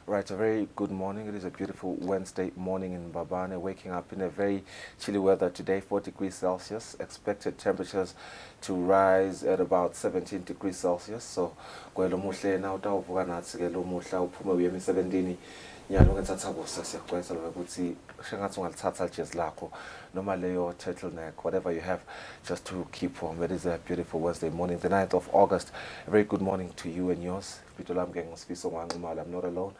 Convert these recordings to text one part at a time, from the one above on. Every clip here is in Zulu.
Right, a very good morning. It is a beautiful Wednesday morning in Mbabane, waking up in a very chilly weather today, 4 degrees Celsius. Expected temperatures to rise at about 17 degrees Celsius. So, kwelo muhle na utawuvuka nathi ke lo muhla uphume uye emisebentini nyalo ngethatha kusa siyakwetha ukuthi shengathi ungalithatha ijezi lakho noma leyo turtleneck, whatever you have, just to keep warm. It is a beautiful Wednesday morning, the 9th of August. A very good morning to you and yours. I'm not alone.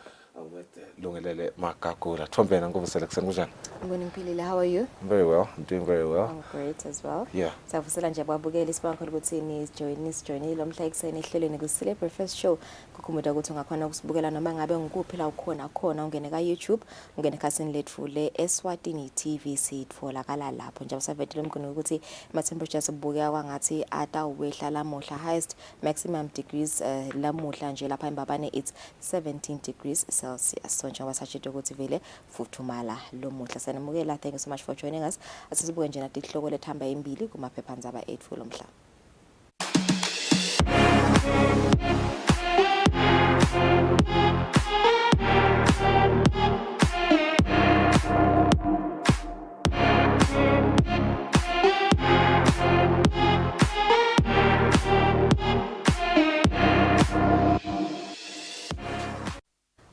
Lungelele Makakura. Tombena nguvusela kuseni kunjani? Ngibonile, how are you? I'm very well. I'm doing very well. I'm great as well. Yeah. Savusela nje ababukeli sibakhona ukuthi nijoyine lo mhla ekuseni ehlelweni Kusile breakfast show. Kukhumbuta ukuthi ungakhona ukusibukela noma ngabe ngikuphi la khona ungene ka YouTube, ungene khasini lethu le Eswatini TV sitfolakala lapho. Nje usavetile umkhona ukuthi ama temperatures ebukeka kwangathi atawehla lamuhla, highest maximum degrees lamuhla nje lapha eMbabane it's 17 degrees Celsius. So njengoba sashito ukuthi vele futhumala lo muhla. Sanamukela, thank you so much for joining us. Asisibuke nje nathi ihloko lethamba embili kumaphephandaba 8 fulo mhla.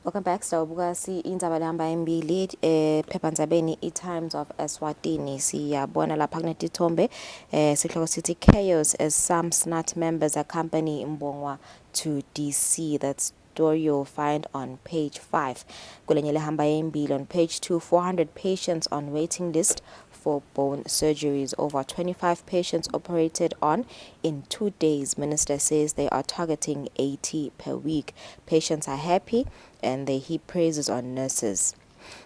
Welcome back. Sawubuka indaba lehamba embili phephandzabeni iTimes of Eswatini. Siyabona lapha kunetithombe sihloko sithi chaos as some SNAT members accompany Mbongwa to DC. That story you'll find on page 5. Kulenye lehamba embili on page 2, 400 patients on waiting list for bone surgeries. Over 25 patients operated on in 2 days. Minister says they are targeting 80 per week. Patients are happy and they heap praises on nurses.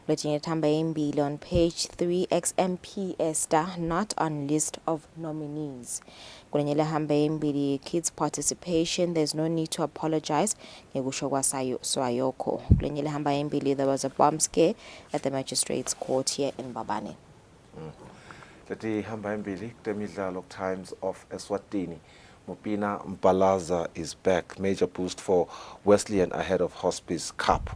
Looking on page 3, ex-MP Esther not on list of nominees. Kids participation, there's no need to apologize. There was a bomb scare at the magistrates court here in Mbabane. Leti hamba embili temidlalo Times of Eswatini. Mupina Mbalaza is back. Major boost for Wesleyan ahead of Hospice Cup.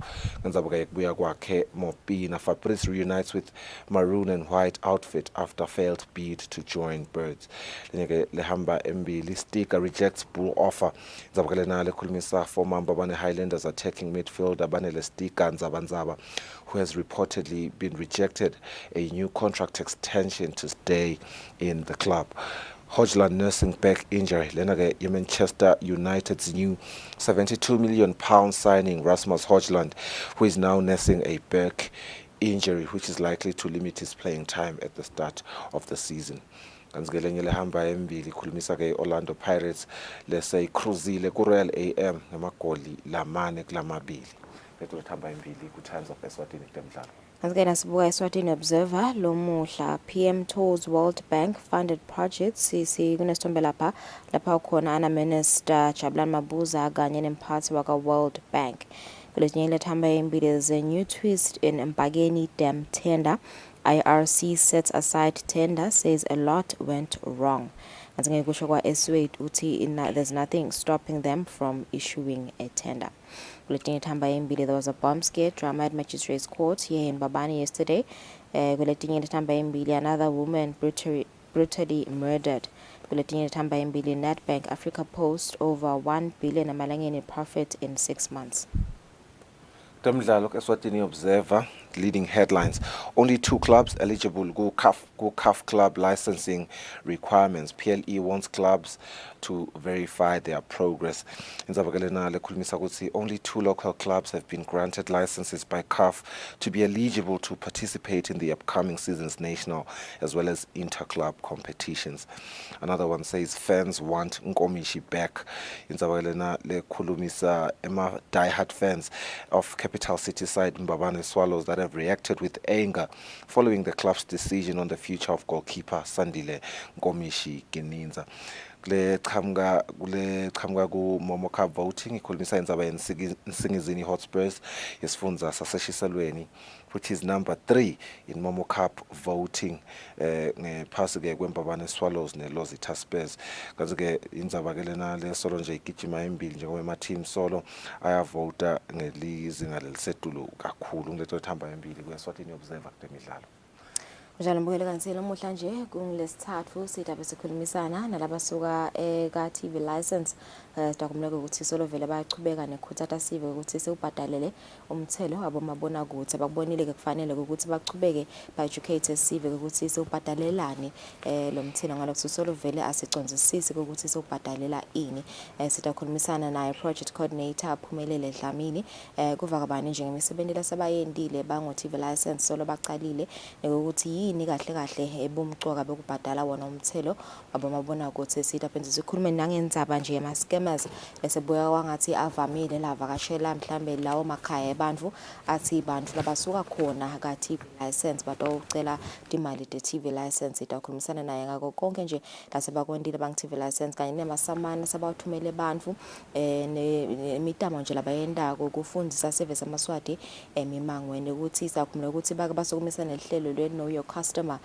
Mupina Fabrice reunites with maroon and white outfit after failed bid to join Birds. Lehamba Mbili sticker rejects bull offer. Nzabakalena lekulmisa former Mbabane Highlanders attacking midfielder Banele Stika Nzabanzaba, who has reportedly been rejected a new contract extension to stay in the club. Hodgland nursing back injury. Lenage Manchester United's new £72 million signing Rasmus Hodgland, who is now nursing a back injury, which is likely to limit his playing time at the start of the season. Orlando Pirates say Kusile Royal AM namagoli lamane kulamabili. Times of Eswatini temdlalo. Asukena sibuka Eswatini Observer lo muhla PM tours World Bank funded projects. Kunesithombe lapha ukhona ana Minister Jabulani Mabuza kanye nemphathi waka World Bank. Kulezinye lethamba embili, there's a new twist in Mpageni Dam tender. IRC sets aside tender, says a lot went wrong. There's nothing stopping them from issuing a tender. There was a bomb scare drama at Magistrates Court here in Mbabane yesterday. Another woman brutally murdered. Netbank Africa Post over 1 billion amalangeni profit in 6 months. Temdlalo Eswatini Observer leading headlines. Only 2 clubs eligible go CAF club licensing requirements. PLE wants clubs to verify their progress. In Zabagalena, only 2 local clubs have been granted licenses by CAF to be eligible to participate in the upcoming season's national as well as inter-club competitions. Another one says fans want Nkomishi back. In Zabagalena, Emma diehard fans of Capital City side Mbabane Swallows that have reacted with anger following the club's decision on the future of goalkeeper Sandile Nkomishi Geninza. kule qhamuka ku Momo Cup voting ikhulumisa indzaba yeNsingizini Hotspurs yesifundza saseshiselweni, which is number 3 in Momo Cup voting ngephasi ke kwembabane Swallows neLozita Spurs. Kanti ke indzaba ke lena lesolo nje igijima embili njengoba ama-team solo ayavota ngelizinga lelisetulu kakhulu ngiletho ethamba embili kuEswatini Observer kutemidlalo. Njalo mbukele kansela namuhla nje kungilesithathu sidabe sikhulumisana nalabasuka ka TV license sidakumleka ukuthi solo vele bayachubeka nekhuthatha sive ukuthi sewubhadalele umthelo abomabona kuthi bakubonile ke kufanele ukuthi bachubeke ba educate sive ukuthi sewubhadalelani lo mthelo ngalokho solo vele asicondzisisi ukuthi sewubhadalela ini. Sidakhulumisana naye project coordinator Aphumelele Dlamini kuva kabani njengemisebenzi lasabayendile bango TV license solo baqalile ukuthi yini kahle kahle ebumcoka bekubhadala wona umthelo abomabona ukuthi sidabenza sikhulume nangendzaba nje yama scammers esebuya wangathi avamile lavakashela mhlambe lawo makhaya ebantu athi bantu labasuka khona ka TV license batocela imali de TV license. Idakhulumisana naye ngako konke nje lasebakwendile bang TV license kanye nemasamana sabathumele bantu nemitamo nje labayendako kufundisa service amaswati emimangweni ukuthi sakhumula ukuthi bake basokumisana nehlelo lwe know your customer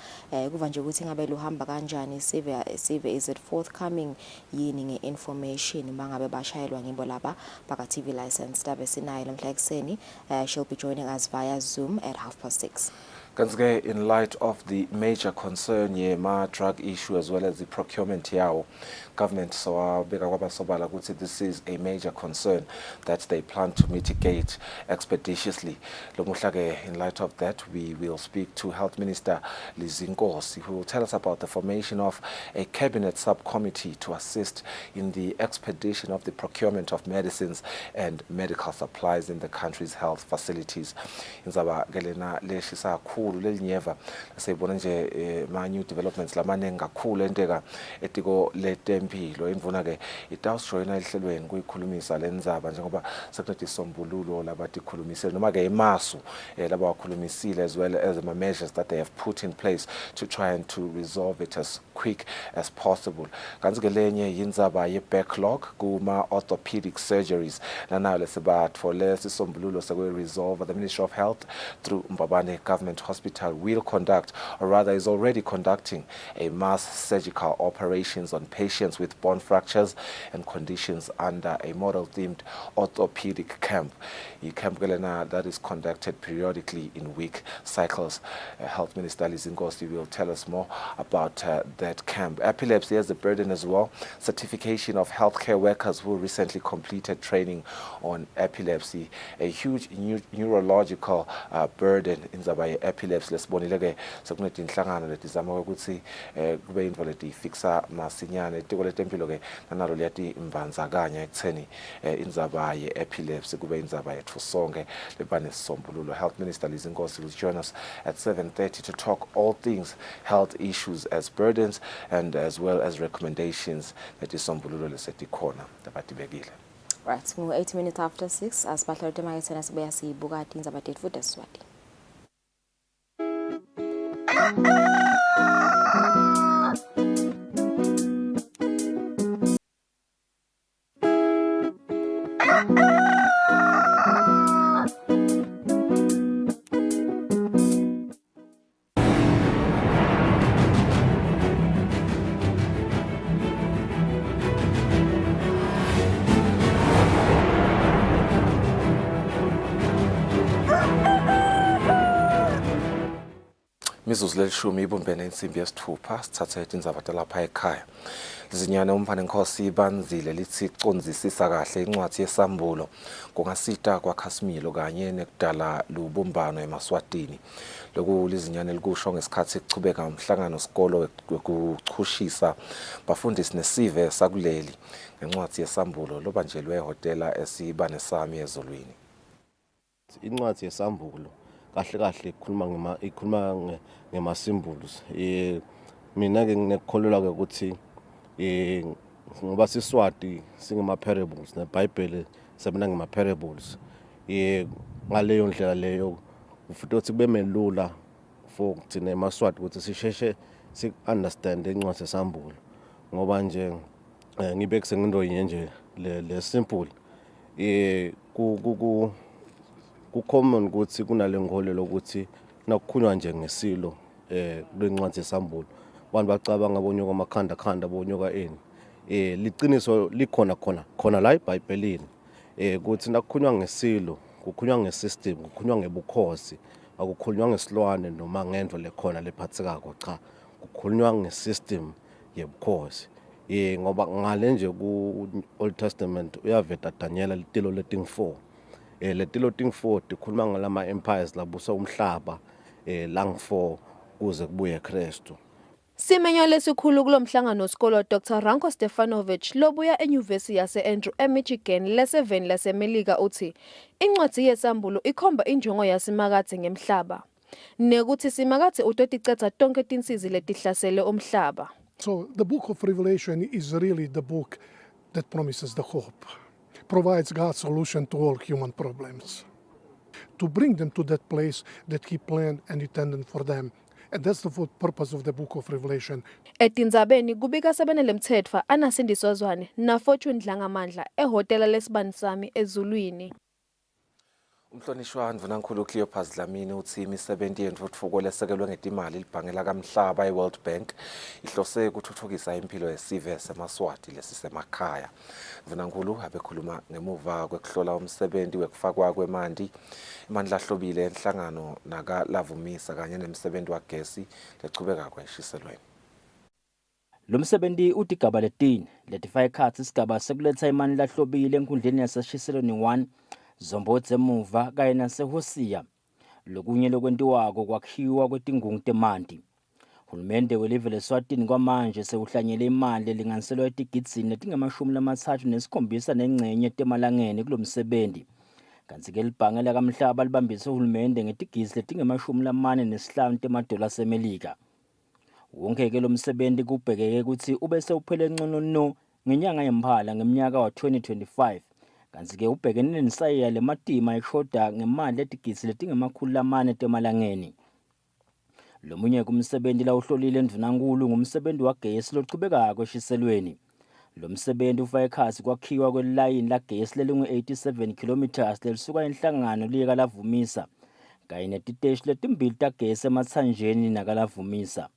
kuva nje ukuthi ngabe luhamba kanjani sive is it forthcoming yini ngeinformation mangabe bashayelwa ngibo laba baka TV license. Dabe sinayo lamhla ekseni she'll be joining us via Zoom at 6:30. Kanti in light of the major concern yema drug issue as well as the procurement yawo, government sawabeka kwabasobala ukuthi this is a major concern that they plan to mitigate expeditiously. Lomuhla ke in light of that we will speak to Health Minister Lizinkosi, who will tell us about the formation of a cabinet subcommittee to assist in the expedition of the procurement of medicines and medical supplies in the country's health facilities. Inzaba gelena leshisa lelinyeva siyibona nje ma new developments lamanengi kakhulu enteka etiko letempilo imvuna ke itawusjoyina ehlelweni kuyikhulumisa lenzaba njengoba sekuthi isombululo labathi khulumisile noma ke imasu laba wakhulumisile as well as the measures that they have put in place to try and to resolve it as quick as possible. Kanti ke lenye yindzaba ye backlog kuma orthopedic surgeries nanayo lesibatfole isisombululo sekwe resolve. The Ministry of Health through Mbabane Government Hospital will conduct, or rather is already conducting, a mass surgical operations on patients with bone fractures and conditions under a model-themed orthopedic camp. A camp that is conducted periodically in week cycles. Health Minister Lizinkosi will tell us more about that camp. Epilepsy has a burden as well. Certification of healthcare workers who recently completed training on epilepsy, a huge neurological burden in the epilepsy. Lesibonile ke sekunethi inhlangano letizama ukuthi kube into leti fixa masinyane itiko letempilo ke nanalo liyati imvanzakanya ekutheni indzaba ye epilepsy kube indzaba yethu sonke lebane sisombululo. Health Minister Lizinkosi will join us at 7:30 to talk all things health issues as burdens and as well as recommendations that isombululo lesetikhona tabatibekile. Right, 8 minutes after 6 asibahla tema sibuya sibuka indzaba tethu futhi Eswatini. Mizuzu lelishumi ibumbene insimbi yesithupha sithathe indzaba talapha ekhaya. Lizinyane umphane Nkosi ibanzile lithi condzisisa kahle incwadi yesambulo kungasita kwaKhasimilo kanye nekudala lubumbano eMaswatini. Lokhu lizinyane likusho ngesikhathi kuchubeka umhlangano sikolo ukuchushisa bafundisi nesive sakuleli ngencwadi yesambulo lobanjelwe ehotela esibane sami ezolweni. Incwadi yesambulo kahle kahle ikhuluma ngema symbols. Mina ke nginekholelwa ke ukuthi ngoba siswati singema parables neBhayibheli sebena ngema parables. Ngaleyo ndlela leyo futhi ukuthi kube melula for thina emaswati ukuthi sisheshe si understand incwadi yesambulo ngoba nje ngibekise ngento yinye nje le simple ku common ukuthi kunale ngolelo ukuthi nakukhunywa nje ngesilo kwencwadi yesambulo abantu bacabanga bonyoka amakhanda bonyoka eni liqiniso likhona la eBhayibhelini ukuthi nakukhunywa ngesilo kukhunywa ngesystem kukhunywa ngebukhosi akukhulunywa ngesilwane noma ngento lekhona lephathekako cha kukhulunywa ngesystem yebukhosi ngoba ngale nje ku Old Testament uyaveta Daniel litilo leting 4 letilo ting 4 tikhuluma ngalama empires labusa umhlaba lang4 kuze kubuye Kristu. Simenyo lesikhulu kulomhlangano sikolo Dr. Ranko Stefanovic lobuya eNyuvesi yase-Andrew eMichigan le-7 laseMelika uthi incwadi yesambulo ikhomba injongo yasimakathe ngemhlaba nekuthi simakathe utoticetha tonke tinsizi letihlasele umhlaba. So the book of Revelation is really the book that promises the hope, provides God's solution to all human problems, to bring them to that place that He planned and intended for them. And that's the full purpose of the book of Revelation. Etindzabeni kubika sebenele mthetfwa anasindiswa zwane na Fortune Dlangamandla ehotela lesibani sami ezulwini. Umhlonishwa Mvunankulu Cleopas Dlamini uthi imisebenzi yentuthuko lesekelwe ngetimali libhange lakamhlaba eWorld Bank ihlose ukuthuthukisa impilo yesive seMaswati lesisemakhaya. Mvunankulu abekhuluma ngemuva kwekuhlola umsebenzi wekufakwa kwemandi imandla ahlobile enhlangano nakalavumisa kanye nemisebenzi wagesi lechubeka kweshiselweni. Lo msebenzi utigaba letini letifaka ikhatsi isigaba sekuletha imandla ahlobile enkundleni yaseshiselweni 1 zombotse emuva kanye nasehosiya lokunye lokwentiwako kwakhiwa kwetingungu temanti. Hulumende welive leSwatini kwamanje sewuhlanyele imali elinganiselwa etigidini letingamashumi-37 nengcenye temalangeni kulo msebenzi. Kanti-ke libhange lakamhlaba libambise uhulumende ngetigidi letingamashumi-45 temadola aseMelika. Wonke-ke lo msebenzi kubhekeke ukuthi ube sewuphele ngcono no ngenyanga yemphala ngeminyaka wa-2025. Kanti-ke ubhekene nesayiya lematima eshoda ngemali etigidi letingamashumi-400 temalangeni. Lo munye kumsebenzi la uhlolile Mvunankulu ngumsebenzi wagesi lochubekako eshiselweni. Lo msebenzi ufaka ikhatsi kwakhiwa kwelayini lagesi lelingu-87 kilometers lelisuka enhlangano liyekalavumisa kanye netiteshi letimbili tagesi emathanjeni nakalavumisa.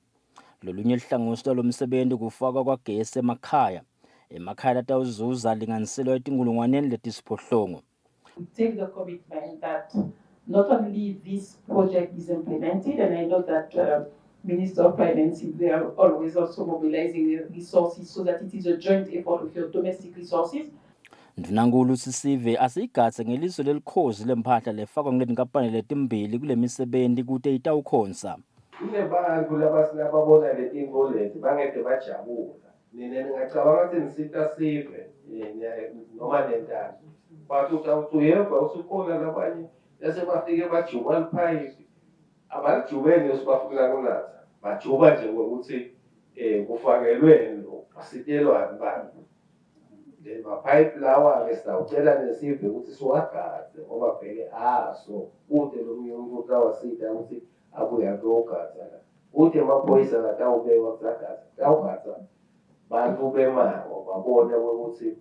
Lolunye lihlangosi lo msebenzi kufakwa kwagesi emakhaya latawuzuza linganiselwa etingulungwaneni letisiphohlongo. We take the commitment that not only this project is implemented, and I know that Minister of Finance, they are always also mobilizing the resources so that it is a joint effort with your domestic resources. Mvunankulu sisive asiyigatse ngelizwe lelikhozi lempahla lefakwa ngetinkampani letimbili kule misebenzi kute itawukhonza. Kunebantu lababona letinto leti bangeke bajabula. Nina ngicabanga ukuthi nisita sive noma nentando. But utawuyeva usukhona labanye bese bafike bajuba liphayiphi. Abajubeni usibafuna kunatha. Bajuba nje ngokuthi kufakelwe lo basitelwa abantu. Le mapipe lawa ke sawucela nesive ukuthi siwagade ngoba vele so kude lo muntu utawasita ukuthi abuya lokhatha. Uthi amaphoyisa latawubekwa kusagada. Tawugada bantu bemango babone ukuthi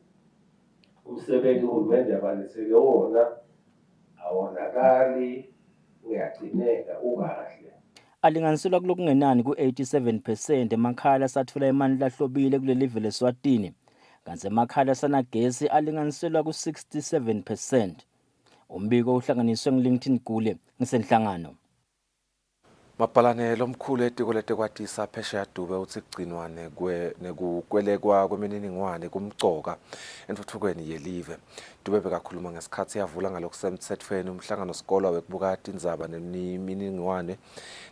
umsebenzi uhulumende abaniseke wona awonakali uyagcineka ukahle. Alinganiselwa kulokungenani ku-87% emakhaya asathola imandla ahlobile kulelive leSwatini. Kanti emakhaya sanagesi alinganiselwa ku-67%. Umbiko uhlanganiswe ngeLinkedIn Gule ngisenhlangano. Mabhalane lomkhulu etiko letekwatisa phesheya Dube uthi kugcinwa nekukwelekwa kwemininingwane kumgcoka entuthukweni yelive. Dube bekakhuluma ngesikhathi yavula ngalokusemthethweni umhlangano sikolo wekubukati indzaba nemininingwane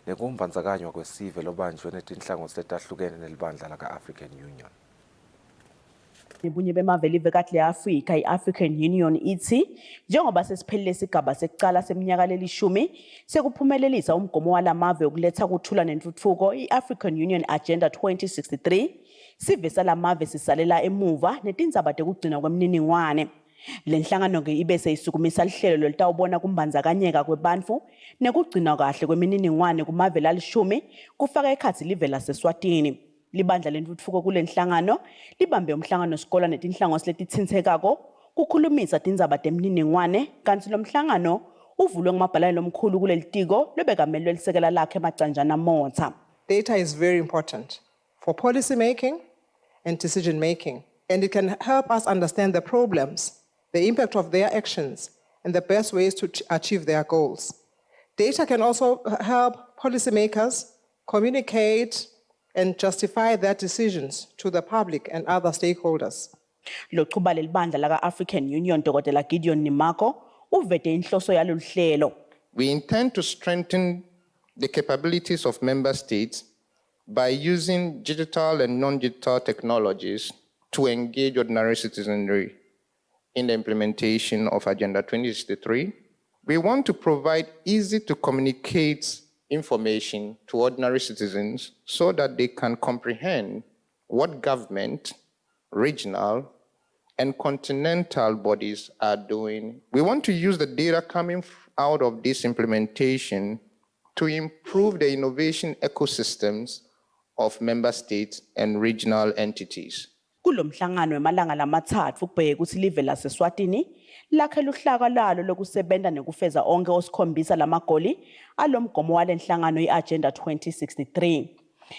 nekumbandzakanywa kwesive lobanjwe netinhlangothi letahlukene nelibandla laka-African Union. Bunye bemavelive kahle Africa i-African Union ithi njengoba sesiphelile isigaba sekucala seminyaka lelishumi sekuphumelelisa umgomo walamave ukuletha ukuthula nentuthuko i-African Union Agenda 2063 sive salamave sisalela emuva netindzaba tekugcina kwemininingwane. Lenhlangano ke ibe seyisukumisa lihlelo lolitawubona kumbandzakanyeka kwebantu nekugcina kahle kwemininingwane kumave lalishumi kufaka ekhatsi live laseSwatini. Libandla lentutfuko kule nhlangano libambe umhlangano sikole netinhlangosi letitsintekako kukhulumisa tindzaba temniningwane kanti lo mhlangano uvulwe ngumabhalane lomkhulu kuleli tiko lobekamele lisekela lakhe Macanjana Motha. Data is very important for policy making and decision making, and it can help us understand the problems, the impact of their actions, and the best ways to achieve their goals. Data can also help policymakers communicate and justify their decisions to the public and other stakeholders. Lo chuba lelibandla laka African Union Dr. Gideon Nimako uvete inhloso yalolu hlelo. We intend to strengthen the capabilities of member states by using digital and non-digital technologies to engage ordinary citizenry in the implementation of Agenda 2063. We want to provide easy to communicate information to ordinary citizens so that they can comprehend what government, regional, and continental bodies are doing. We want to use the data coming out of this implementation to improve the innovation ecosystems of member states and regional entities. Kulo mhlangano wemalanga lamathathu kubheke ukuthi live laseSwatini lakhe luhlaka lalo lokusebenta nekufeza onke osikhombisa lamagoli alomgomo wale nhlangano iAgenda 2063.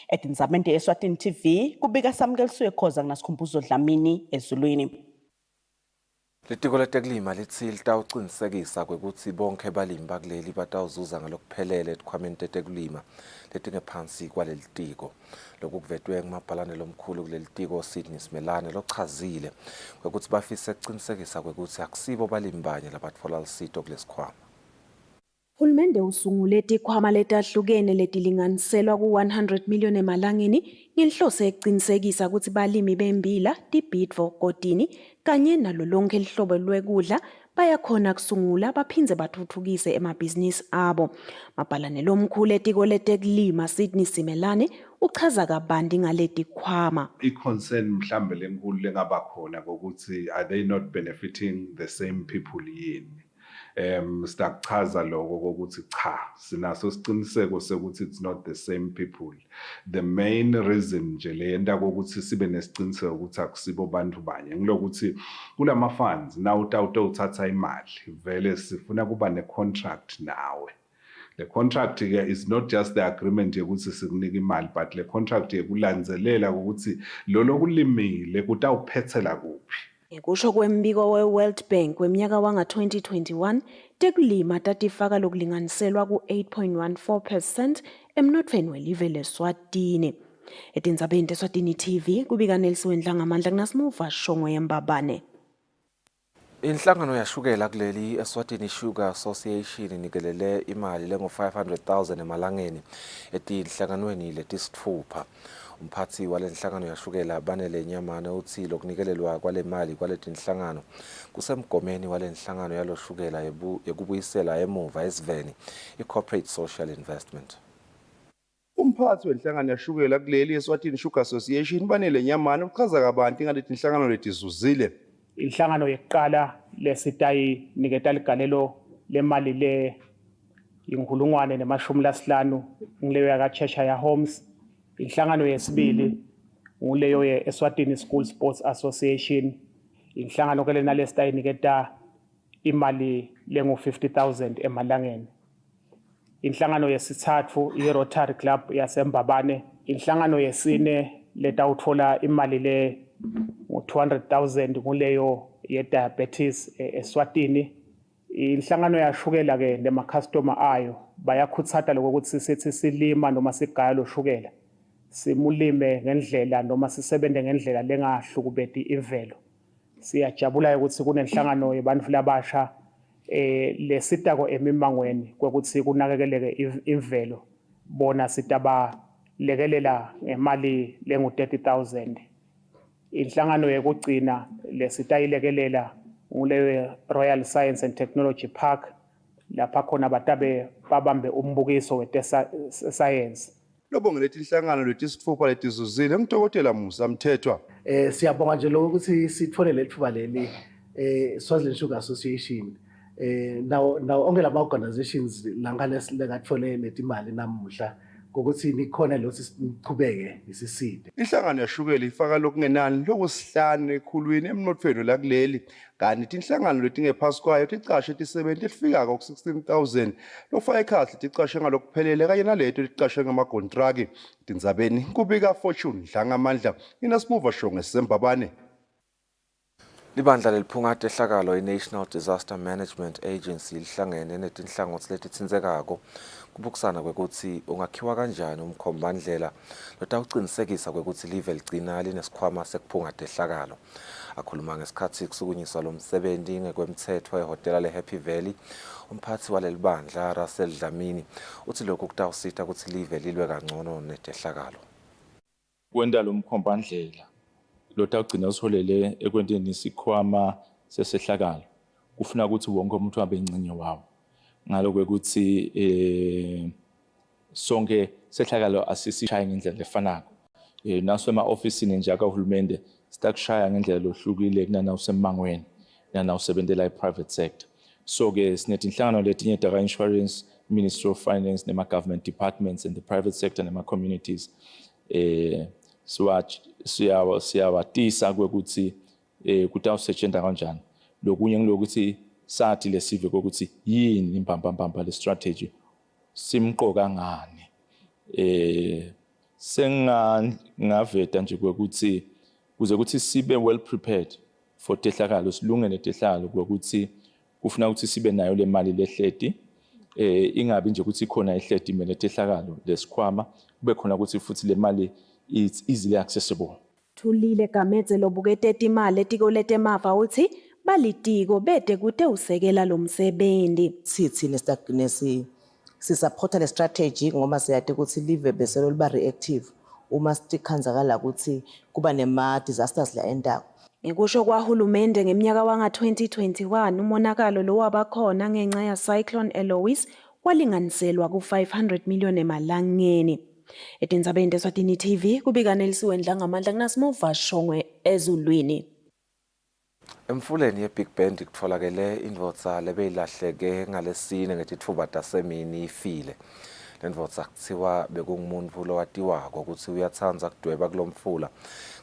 Etinzamente eSwatini TV kubika Samkeliswe Khoza kunasikhumbuzo Dlamini ezulwini. Litiko letekulima lithi litawucinisekisa kwekuthi bonke balimi bakuleli batawuzuza ngalokuphelele etikhwameni tetekulima letingephansi kwaleli tiko. Lokhu kuvetwe ngumabhalane lomkhulu kuleli tiko Sydney Simelane lochazile kwekuthi bafise kucinisekisa kwekuthi akusibo balimi banye labatfola lusito kulesikhwama. Hulumende usungule tikhwama letahlukene letilinganiselwa ku-100 million emalangeni ngenhloso ekucinisekisa ukuthi balimi bembila, tibhidvo, kotini kanye nalo lonke lihlobo lwekudla bayakhona kusungula baphindze bathuthukise emabhizinisi abo. Mabhalane lomkhulu etiko letekulima Sydney Simelane uchaza kabanti ngaleti khwama. I-concern mhlambe lenkulu lengaba khona ukuthi are they not benefiting the same people yini? Stakuchaza lokho kokuthi cha sinaso siciniseko sokuthi it's not the same people. The main reason nje leyenda kokuthi sibe nesiciniseko ukuthi akusibo bantu banye ngilokuthi kulama funds now uthatha imali vele sifuna kuba ne contract nawe. The contract is not just the agreement yokuthi sikunika imali but le contract yekulandzelela ukuthi lo lokulimile kutawuphethela kuphi. Kusho kwembiko we-World Bank weminyaka wanga 2021, tekulima tatifaka lokulinganiselwa ku-8.14% emnothweni welive leSwatini. Etindzabeni teSwatini TV kubika Nelson Dlangamandla kunasimuva Shongwe Yembabane. Inhlangano yashukela kuleli Eswatini Sugar Association inikelele imali lengo-500,000 emalangeni etinhlanganweni letisithupha. Umphathi walenhlangano yashukela Banele Nyamane uthi lokunikelelwa kwale mali kwaletinhlangano kusemgomeni walenhlangano yaloshukela yekubuyisela emuva esiveni i-corporate social investment. Umphathi wenhlangano yashukela kuleli Eswatini Sugar Association Banele Nyamane uchaza kabanti ngaletinhlangano letizuzile. Inhlangano yeqala lesitayi niketa ligalelo lemali le inkulungwane nemashumi lasihlanu ngileyo yaka Cheshire Homes. Inhlangano yesibili nguleyo ye-Eswatini School Sports Association. Inhlangano ke lena lesitayi niketa imali lengu-50,000 emalangeni. Inhlangano yesithathu i-Rotary Club yaseMbabane. Inhlangano yesine letawutfola imali le 200,000 kuleyo ye-diabetes eSwatini. Inhlangano yashukela ke nema-customer ayo bayakhutsata lokuthi sithi silima noma sigaya lo shukela simulime ngendlela noma sisebende ngendlela lengahlukubeti imvelo. Siyajabula ukuthi kunenhlangano yabantu labasha lesitako emimangweni kwekuthi kunakekeleke imvelo bona sitaba lekelela ngemali lengu-30,000. Inhlangano yekugcina lesitayilekelela ngule Royal Science and Technology Park lapha khona batabe babambe umbukiso wete science. Lobonge letinhlangano letisithupha letizuzile ngidokotela Musa Mthethwa. Siyabonga nje lokho ukuthi sithole lethuba leli Swaziland Sugar Association now onke lama organizations langane silekathole letimali namuhla ngokuthi nikhona lo siqhubeke isiside. Inhlangano yashukela ifaka lokungenani lokusihlanu ekhulwini emnothweni la kuleli kanti inhlangano letingephasi kwayo ticashe tisebenti lifika ku-16,000 lofaka ekhathi ticashe ngalokuphelele kanye naleto ticashe ngamakontraki. Tindzabeni kubika Fortune Dlangamandla inasibuva shonge Sembabane. Libandla leliphunga tehlakalo i-National Disaster Management Agency lihlangene netinhlangothi letitsindzekako kubukusana kwekutsi ungakhiwa kanjani umkhombandlela lotawucinisekisa kwekutsi live ligcina linesikhwama sekuphunga tehlakalo. Akhuluma ngesikhatsi kusukunyiswa lo msebenzi ngekwemtsetfo ehhotela le-Happy Valley, umphathi waleli bandla Russell Dlamini uthi lokhu kutawusita kutsi live lilwe kangcono netehlakalo. Kwenda lo mkhombandlela lotawugcina usiholele ekwenteni isikhwama sesehlakalo kufuna ukuthi wonke umuntu abe ingcenye wawo ngalokho ukuthi sonke sehlakalo asisishaya ngendlela efanako naso ema-ofisini nje akahulumende sitakushaya ngendlela lohlukile kunanawusemangweni nanawusebentela i-private sector. So-ke sinetinhlangano letinye taka-insurance, Ministry of Finance, nema-government departments and the private sector nema-communities siyawatisa kwekuthi kutawusetshenziswa kanjani. Lokunye ngilokuthi sathi lesive kokuthi yini imbamba le strategy simqoka ngani. Sengaveta nje kwekuthi kuze ukuthi sibe well prepared for tehlakalo, silungele tehlakalo kwekuthi kufuna ukuthi sibe nayo le mali lehleti ingabi nje ukuthi khona ihleti imele tehlakalo lesikhwama kube khona ukuthi futhi le mali it's easily accessible. Thulile Gamedze lobukete imali etikolete emava uthi balitiko bede kude usekela lo msebenzi. Sithi sisupporta le strategy ngoba siyade ukuthi live bese liba reactive uma sitikhanzakala ukuthi kuba nema disasters la endako. Ngekusho kwahulumende ngeminyaka wanga-2021 umonakalo lo wabakhona ngenxa ya Cyclone Eloise walinganiselwa ku-500 million emalangeni. Etindzabeni Eswatini TV kubika Nelisiwe Dlangamandla kunasimuva shongwe ezulwini. Emfuleni ye-Big Bend kutfolakele indvodza lebeyilahleke ngalesine ngetitfuba tasemini ifile. Le ndvodza kuthiwa bekungumuntu lowatiwako ukuthi uyatsandza kudweba kulomfula.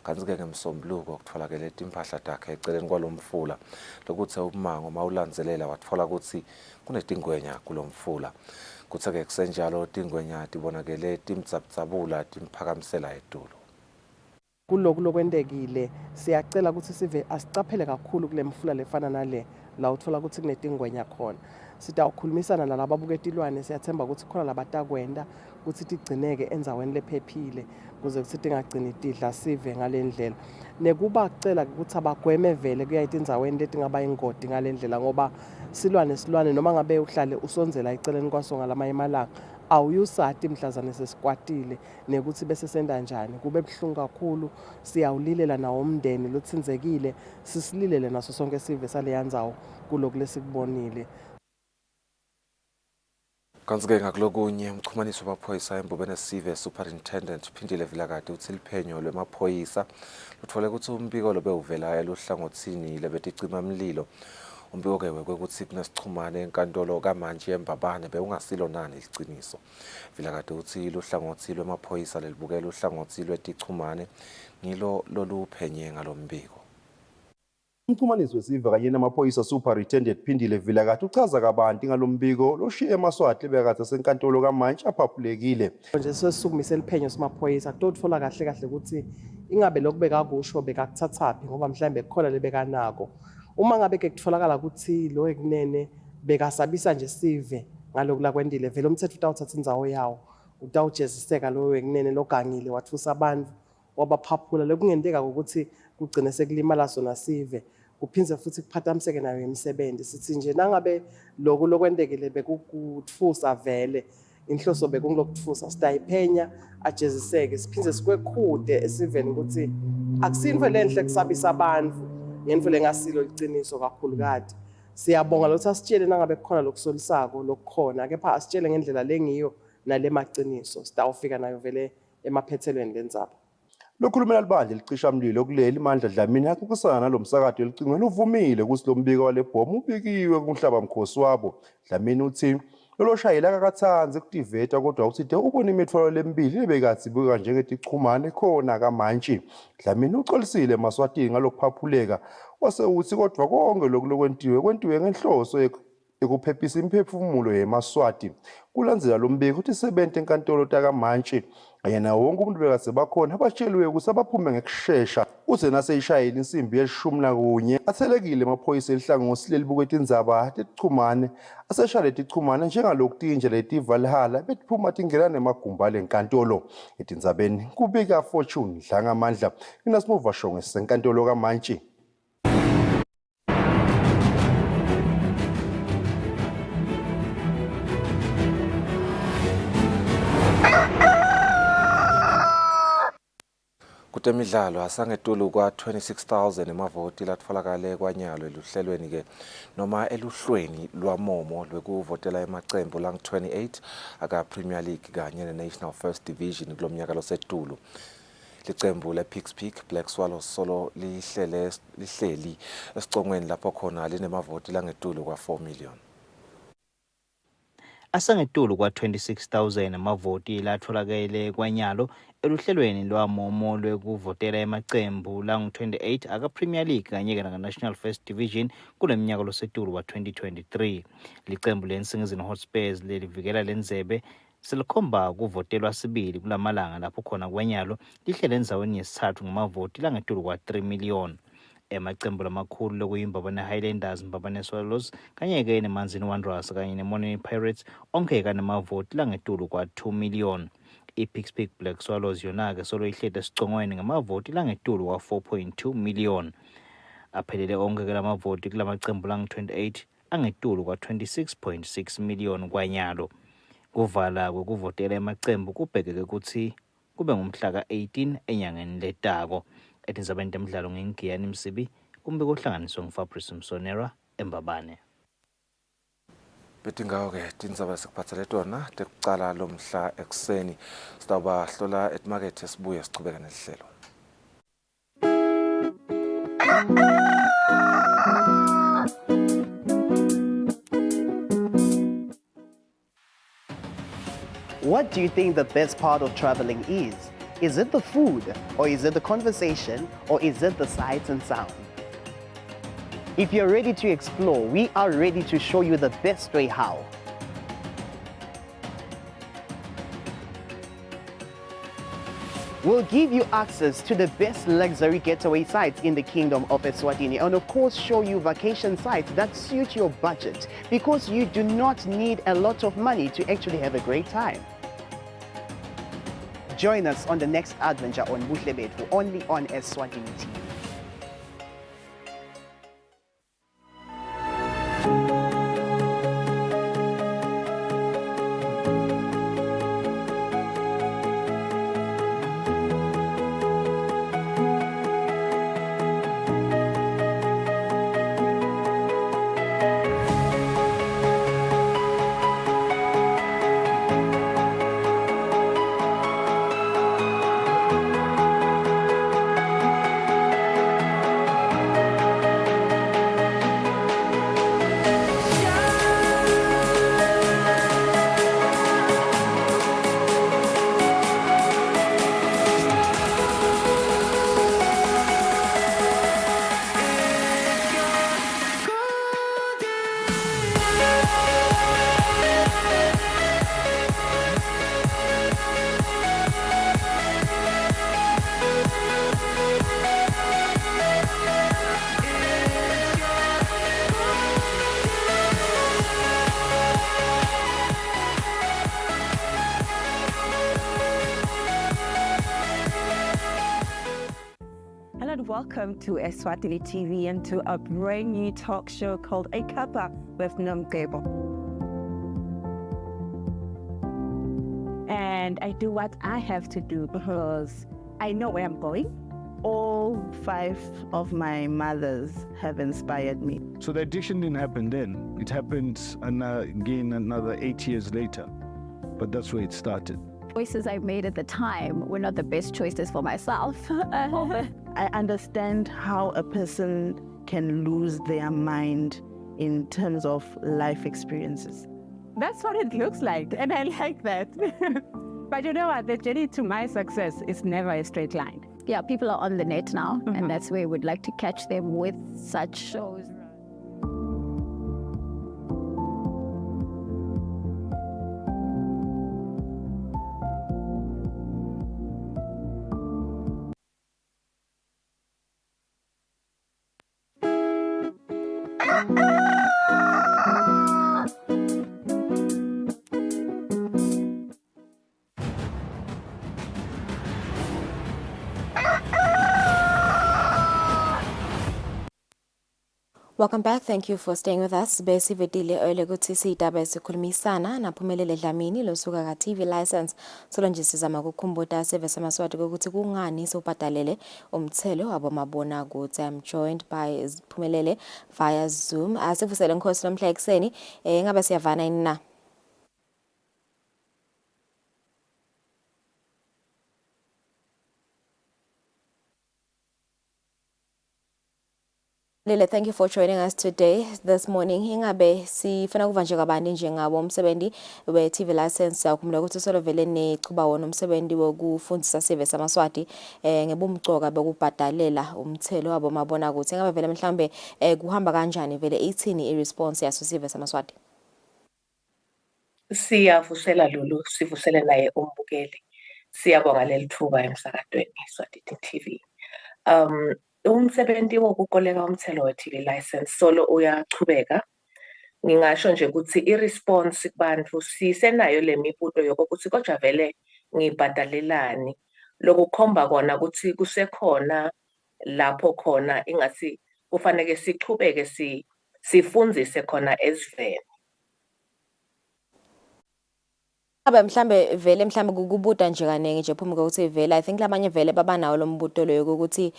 Kanti-ke ngemsombuluko kutfolakele timphahla takhe eceleni kwalomfula. Lokuthe ubumango mawulandzelela watfola ukuthi kunetingwenya kulomfula. Kuthe-ke kusenjalo tingwenya tibonakele timtsabtsabula timphakamisela edolo. Kulokhu lokwendekile siyacela ukuthi sive asicaphele kakhulu kule mfula lefana nale la uthola ukuthi kunetingwenya khona. Sitawukhulumisana nalabo abuketilwane siyathemba ukuthi khona labatakwenda ukuthi tigcineke enzaweni lephephile kuze ukuthi tingagcini tidla sive ngalendlela. Nekuba cela ukuthi abagweme vele kuyayita indzaweni letingaba ingodi ngalendlela ngoba silwane noma ngabe uhlale usonzela iceleni kwaso ngalama emalanga awuyusati mhlazane sesikwatile nekuthi bese senda njani kube buhlungu kakhulu. Siyawulilela nawo umndeni lotsinzekile sisililele naso sonke sive saleyandzawo kuloko lesikubonile. Kanti-ke ngakulokunye umchumaniso wamaphoyisa embobeni sive superintendent Phindile Vilakati uthi liphenyo lwemaphoyisa luthole ukuthi umbiko lobe uvela eluhlangothini lebeticima mlilo. Umbiko-ke wekuthi kunesichumane enkantolo kamanje eMbabane beungasilo nani liciniso. Vilakati uthi luhlangothi lwemaphoyisa lelibukela uhlangothi lwetichumane ngilo loluphenye ngalombiko. Umchumaniso wesive kanye namaphoyisa superintendent Phindile Vilakati uchaza kabanti ngalombiko loshiye emaswati bekade senkantolo kamanje aphaphulekile. Nje sesisukumise liphenyo simaphoyisa kutotfola kahle ukuthi ingabe lokubeka kusho bekakuthathaphi ngoba mhlambe kukhona lebekanako. Uma ngabe ke kutfolakala ukuthi lo ekunene bekasabisa nje sive ngalokula kwendile vele umthetho utawuthatha indzawo yawo utawujeziseka lo ekunene logangile watfusa abantu wabaphaphula lokungenteka ukuthi kugcine sekulimala sona sive kuphindze futhi kuphathamiseke nayo imisebenzi. Sithi nje nangabe lokho lokwendekile bekukutfusa vele inhloso bekungilokutfusa sitayiphenya ajeziseke siphindze sikwekhude esiveni ukuthi akusinto lenhle kusabisa abantu ngento lengasilo liciniso kakhulu kade. Siyabonga lokuthi asitshele nangabe kukhona lokusolisako lokukhona kepha asitshele ngendlela lengiyo nale maciniso sitawufika nayo vele emaphethelweni lendzaba. Lokhulumela libandla licisha mlilo kuleli Mandla Dlamini yaxoxisana nalomsakathi elicingweni uvumile ukuthi lo mbiko wale bhomu ubikiwe kumhlaba mkhosi wabo. Dlamini uthi lolo shayela akakathanzi ukutiveta kodwa uthi ubona imithwalo lemibili lebekathi ibuka njengetichumane khona kamantshi Dlamini uxolisile eMaswatini ngalokuphaphuleka wasewuthi kodwa konke lokhu kwentiwe ngenhloso ekuphephisa imiphefumulo yeMaswati kulandzela lo mbiko uthi isebenza enkantolo takamantshi kanye nawo wonke umuntu bekase bakhona abatsheliwe ukuthi abaphume ngekushesha uze naseyishayela insimbi ye-11 athelekile amaphoyisa elihlangosi lelibukwe indzaba tetichumane asesha letichumane njengalokhu tinje letivalhala betiphuma tingena nemagumba lenkantolo etindzabeni kubika Fortune Dlangamandla inasimuva shonge senkantolo kamantshi. Kutemidlalo asangetulu kwa 26,000 emavoti latfolakale kwanyalo eluhlelweni ke noma eluhlweni lwamomo lwekuvotela emacembu lang 28 aka Premier League kanye ne-National First Division kulomnyaka losetulu. Licembu le-Picks Peak Black Swallows solo lihleli esicongweni lapho khona linemavoti langetulu kwa 4 million. Asangetulu kwa 26,000 amavoti latholakele kwanyalo eluhlelweni lwamomo lwekuvotela emacembu lang 28 aka Premier League kanye na National First Division kuleminyaka losetulu wa 2023. Licembu leNsingizini Hotspurs lelivikela lendzebe selikhomba kuvotelwa sibili kulamalanga lapho khona kwanyalo lihlele endzaweni yesithathu ngamavoti langetulu kwa 3 million. Emacembu lamakhulu lokuyimbabane Highlanders, Mbabane Swallows kanye-ke neManzini Wanderers kanye neMonini Pirates onke kanemavoti langetulu kwa 2 million. I-Picks Peak Black Swallows yona-ke solo ihlele esicongweni ngamavoti langetulu kwa 4.2 million. Aphelele onke lamavoti kulamacembu lang 28 angetulu kwa 26.6 million kwanyalo. Kuvala kwekuvotela emacembu kubhekeke ukuthi kube ngumhla ka-18 enyangeni letako. Etindzabeni temidlalo ngingiyani Msibi kumbiko uhlanganiswe nguFabrice Msonera eMbabane. Betingawo-ke tindzaba sikuphathele tona tekucala lomhla ekuseni sitawuba hlola etimakethe sibuye sichubeka nelihlelo. What do you think the best part of traveling is? Is it the food, or is it the conversation, or is it the sights and sound? If you're ready to explore, we are ready to show you the best way how. We'll give you access to the best luxury getaway sites in the Kingdom of Eswatini, and of course show you vacation sites that suit your budget, because you do not need a lot of money to actually have a great time. Join us on the next adventure on Buhlebethu, only on Eswatini TV. Welcome to Eswatini TV and to a brand new talk show called A Cuppa with Nomgebo. And I do what I have to do because I know where I'm going. All 5 of my mothers have inspired me. So the addiction didn't happen then. It happened again another 8 years later. But that's where it started. Choices I made at the time were not the best choices for myself. I understand how a person can lose their mind in terms of life experiences. That's what it looks like, and I like that. But you know what? The journey to my success is never a straight line. Yeah, people are on the net now, and that's where we'd like to catch them with such shows. Welcome back. Thank you for staying with us. Besivedile earlier ukuthi sidaba esikhulumisana naPhumelele Dlamini losuka ka TV license. Solo nje sizama ukukhumbuta service amaswati ukuthi kungani sobhadalele umthelo abomabona kuthi. I'm joined by Phumelele via Zoom. Asivusele nkosi nomhla ekseni. Ngabe siyavana yini na? Lele, thank you for joining us today. This morning, ingabe sifuna kuva nje kabani njengabo umsebenzi we TV license yakumla ukuthi solovele nechuba wona umsebenzi wokufundisa service amaswati ngebumgcoka bekubhadalela umthelo wabo mabona ukuthi ingabe vele mhlambe kuhamba kanjani vele ithini iresponse yaso service amaswati. Siyavusela Lulu, sivusele naye umbukeli. Siyabonga lelithuba emsakadweni Eswatini TV. Umsebenzi wokukoleka umthelo we-TV license solo uyachubeka. Ngingasho nje ukuthi i-response kubantu sisenayo le mibuto yokuthi kodwa vele ngibhadalelani. Lokukhomba kona ukuthi kusekhona lapho khona ingasi kufanele sichubeke sifundzise khona esiveni. Abe mhlambe vele mhlambe kukubuta nje kanenge nje phuma ukuthi vele I think labanye vele babanawo lo mbuto loyo ukuthi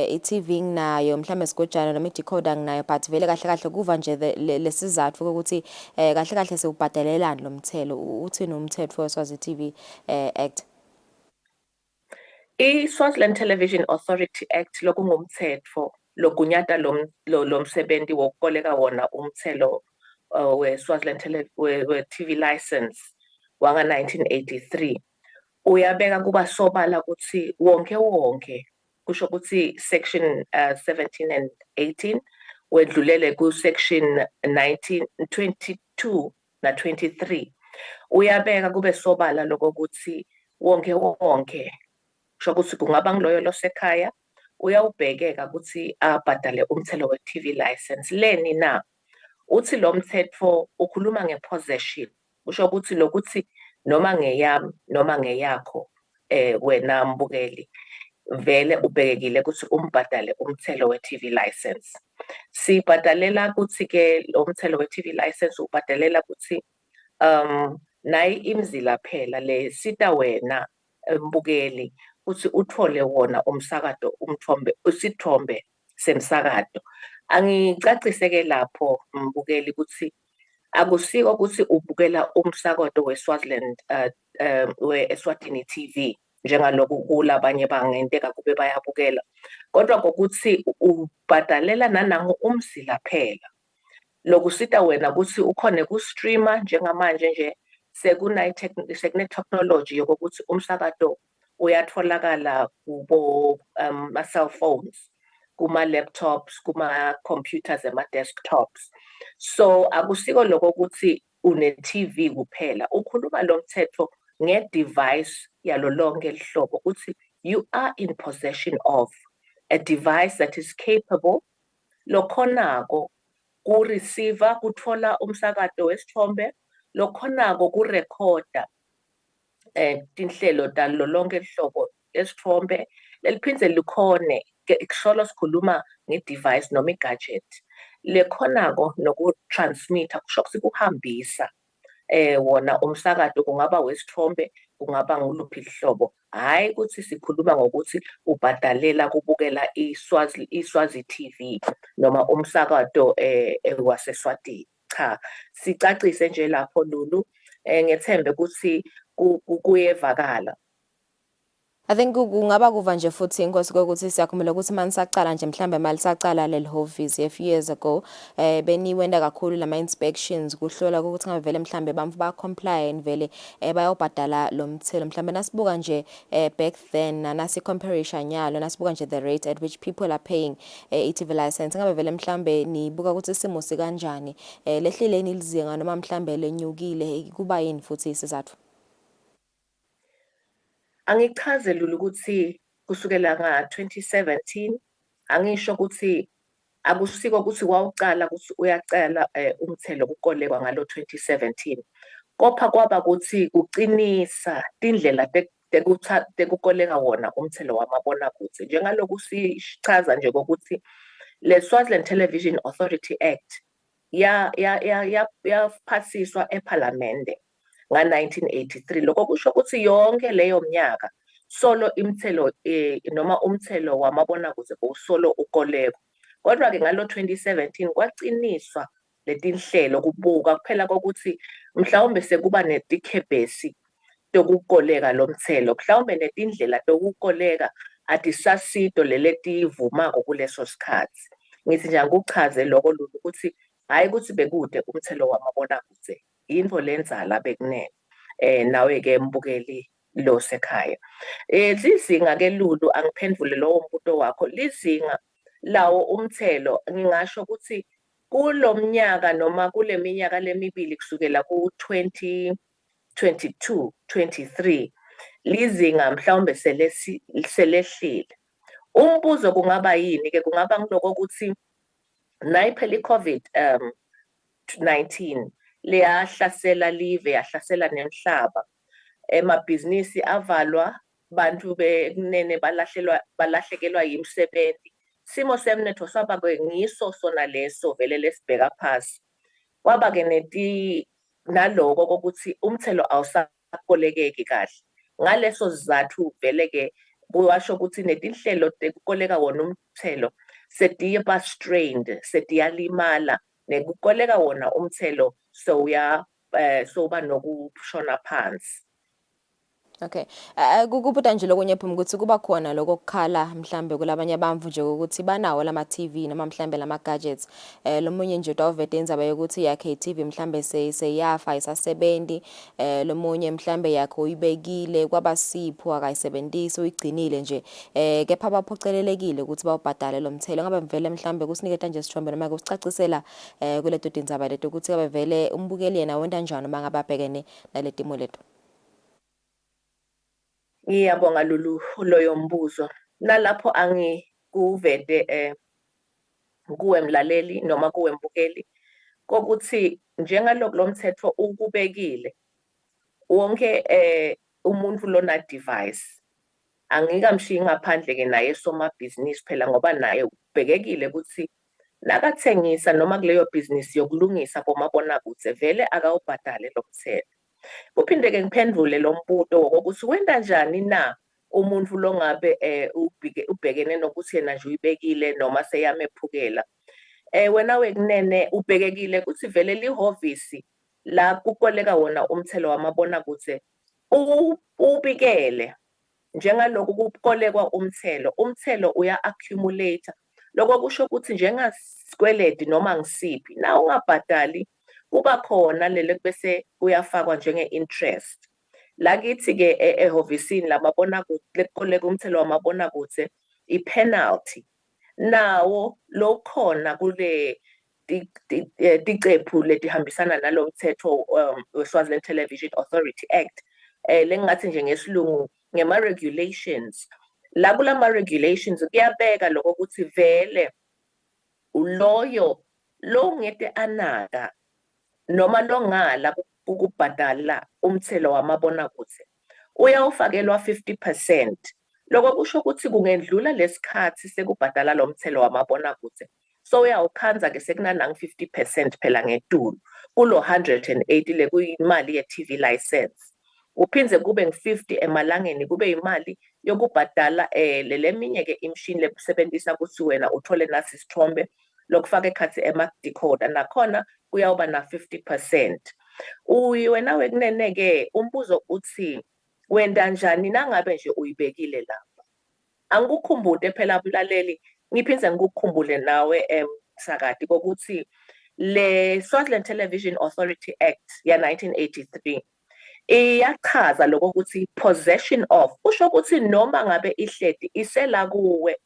iTV nginayo mhlambe sigojana noma idecoder nginayo but vele kahle kahle kuva nje lesizathu ukuthi kahle kahle siubhadalelani lo mthelo uthini umthetho weSwazi TV Act. I-Swaziland Television Authority Act lokungumthetho logunyata lo msebenzi wokukoleka wona umthelo we-Swaziland we-TV license wanga 1983 uyabeka kuba sobala ukuthi wonke kusho ukuthi section 17 and 18 wedlulele ku section 19 22 na 23 uyabeka kube sobala lokuthi wonke kusho ukuthi kungaba ngiloyo losekhaya uyawubhekeka ukuthi abhadale umthelo we-TV license leni na uthi lo mthetho ukhuluma ngepossession kusho ukuthi lokuthi noma ngeyami noma ngeyakho wena mbukeli vele ubhekekile ukuthi umbhadale umthelo we-TV license. Sibhadalela ukuthi ke lo mthelo we-TV license ubhadalela ukuthi nayi imzila phela le sita wena mbukeli ukuthi uthole wona umsakado isithombe semsakado. Angicacise ke lapho mbukeli ukuthi akusiko ukuthi ubukela umsakado weSwaziland we-Eswatini TV njengalokho kulabanye bangenteka kube bayabukela kodwa kokuthi ubhadalela nanango umsila phela lokusita wena ukuthi ukhone ku streamer njengamanje nje sekune technology yokuthi umsakado uyatholakala kubo cell phones kuma laptops kuma computers ema desktops. So akusiko lokho ukuthi une TV kuphela ukhuluma lo mthetho nge device yalo lonke lihlobo ukuthi you are in possession of a device that is capable lokhonako ku receiver kuthola umsakado wesithombe lokhonako ku recorder tinhlelo talo lonke lihlobo esithombe leliphindze likhone kusolo sikhuluma nge-device noma i-gadget lekhonako noku-transmitter kusho ukuthi kuhambisa wona umsakado kungaba wesithombe kungaba ngoluphi ihlobo hayi ukuthi sikhuluma ngokuthi ubhadalela kubukela iSwazi TV noma umsakado waseSwatini cha sicacise nje lapho Lulu ngethembe ukuthi kuyevakala. I think kungaba kuva nje futhi inkosi kokuthi siyakhumbula ukuthi manisaqala nje mhlambe mali saqala leli office a few years ago beniwenda kakhulu lama inspections kuhlola ukuthi ngabe vele mhlambe bamfu ba comply and vele bayobhadala lo mthelo mhlambe nasibuka nje back then nasi comparison nyalo nasibuka nje the rate at which people are paying e-TV license ngabe vele mhlambe nibuka ukuthi isimo sikanjani lehleleni lizinga noma mhlambe lenyukile kuba yini futhi isizathu. Angichaze lulu ukuthi kusukela nga-2017 angisho ukuthi akusiko ukuthi wawucala ukuthi uyacala umthelo kukolekwa ngalo 2017 kopha kwaba ukuthi kuqinisa indlela tekukoleka wona umthelo wamabonakude njengaloku sichaza nje ukuthi le Swaziland Television Authority Act yaphasiswa eParliament nga-1983 lokho kusho ukuthi yonke leyo mnyaka solo imthelo noma umthelo wamabonakude bowusolo ukoleko kodwa ke ngalo 2017 kwaqiniswa letinhlelo kubuka kuphela kokuthi mhlawumbe sekuba netikebhesi tokukoleka lo mthelo mhlawumbe netindlela tokukoleka atisasido letivumako kuleso sikhathi ngithi nje akuchaze lokho ukuthi hayi ukuthi bekude umthelo wamabonakude into lenzala bekunene nawe ke mbukeli lo sekhaya lizinga ke lulu angiphendule lowo mbuto wakho lizinga lawo umthelo ngingasho ukuthi kulomnyaka noma kule minyaka lemibili kusukela ku-2022 23 lizinga mhlawumbe selehlile umbuzo kungaba yini ke kungaba ngiloko ukuthi nayiphela iCovid 19 leyahlasela live yahlasela nemhlaba emabhizinisi avalwa bantu benene balahlekelwa yimisebenzi simo semnetho saba ngiso sona leso vele lesibheka phasi kwaba ke naloko kokuthi umthelo awusakolekeki kahle ngaleso sizathu vele ke kuwasho ukuthi netinhlelo tekukoleka wona umthelo sediba strained sediyalimala nekukoleka wona umthelo soba nokushona phansi. Okay. Kubuta nje lokunye phuma ukuthi kuba khona lokukhala mhlambe kulabanye abamvu nje ukuthi banawo lama TV noma mhlambe lama gadgets lomunye nje utawuvete indzaba yokuthi yakhe TV mhlambe seyafa isasebenzi lomunye mhlambe yakhe uyibekile kwabasipho akayisebenzisi uyigcinile nje kepha baphocelelekile ukuthi bawubhadale lo mthelo ngabe vele mhlambe kusiniketa nje sithombe noma kusicacisela kuleto tindzaba leto ukuthi ngabe vele umbukeli yena wenda njani uma ngababhekene naletimo leto. Ngiyabonga lulu loyo mbuzo nalapho angikuvete kuwe mlaleli noma kuwe mbukeli kokuthi njengaloko lo mthetho ukubekile wonke umuntu lona device angikamshiyi ngaphandle ke naye somabhizinisi phela ngoba naye ubhekekile ukuthi nakathengisa noma kuleyo business yokulungisa bomabonakude vele akawubhadale lo mthetho. Kuphinde ke ngiphendule lo mbuto wokuthi wenda njani na umuntu lo ngabe ubhekene nokuthi yena nje uyibekile noma seyamephukela wena wekunene ubhekekile ukuthi vele lihovisi la kukoleka wona umthelo wamabonakude ubikele njengaloko kukolekwa umthelo uya accumulate lokho kusho ukuthi njengasikweledi noma ngisiphi na ungabhadali kuba khona lele bese uyafakwa njenge interest lakithi ke ehovisini lamabonakude lekukoleka umthelo wamabonakude ipenalty nawo lokhona kule ticephu letihambisana nalo mthetho weSwaziland Television Authority Act lengathi nje ngesilungu ngema regulations la kulama regulations kuyabeka lokho ukuthi vele uloyo lo ngete anaka noma longala ukubhadala umthelo wamabonakude uyawufakelwa 50% lokho kusho ukuthi kungendlula lesikhathi sekubhadala lo mthelo wamabonakude so uyawukhanza ke sekunana 50% phela ngetulu kulo 180 le kuyimali ye TV license uphindze kube ngu50 emalangeni kube imali yokubhadala leminye ke imshini lekusebenzisa ukuthi wena uthole nasi isithombe lokufaka ekhathi decoder nakhona kuyawuba na 50%. Wena wekunene ke umbuzo uthi wenda njani nangabe nje uyibekile lapha. Angikukhumbule phela mlaleli, ngiphindze ngikukhumbule nawe Sakati kokuthi le Swaziland Television Authority Act ya 1983 iyachaza lokho ukuthi possession of, usho ukuthi noma ngabe ihleti isela kuwe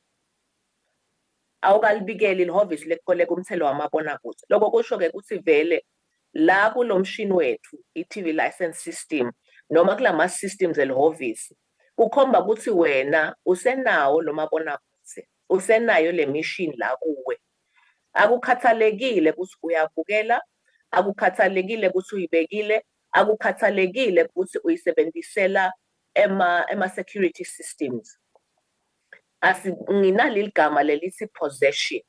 awukalibikeli lihhovisi lekukoleka umthelo wamabonakude. Lokho kusho-ke ukuthi vele la kulo mshini wethu i-TV license system noma kulama systems elihhovisi kukhomba ukuthi wena usenawo lo mabonakude, usenayo le machine la kuwe. Akukhathalekile ukuthi uyabukela, akukhathalekile ukuthi uyibekile, akukhathalekile ukuthi uyisebenzisela ema security systems. Nginaleli gama lelithi possession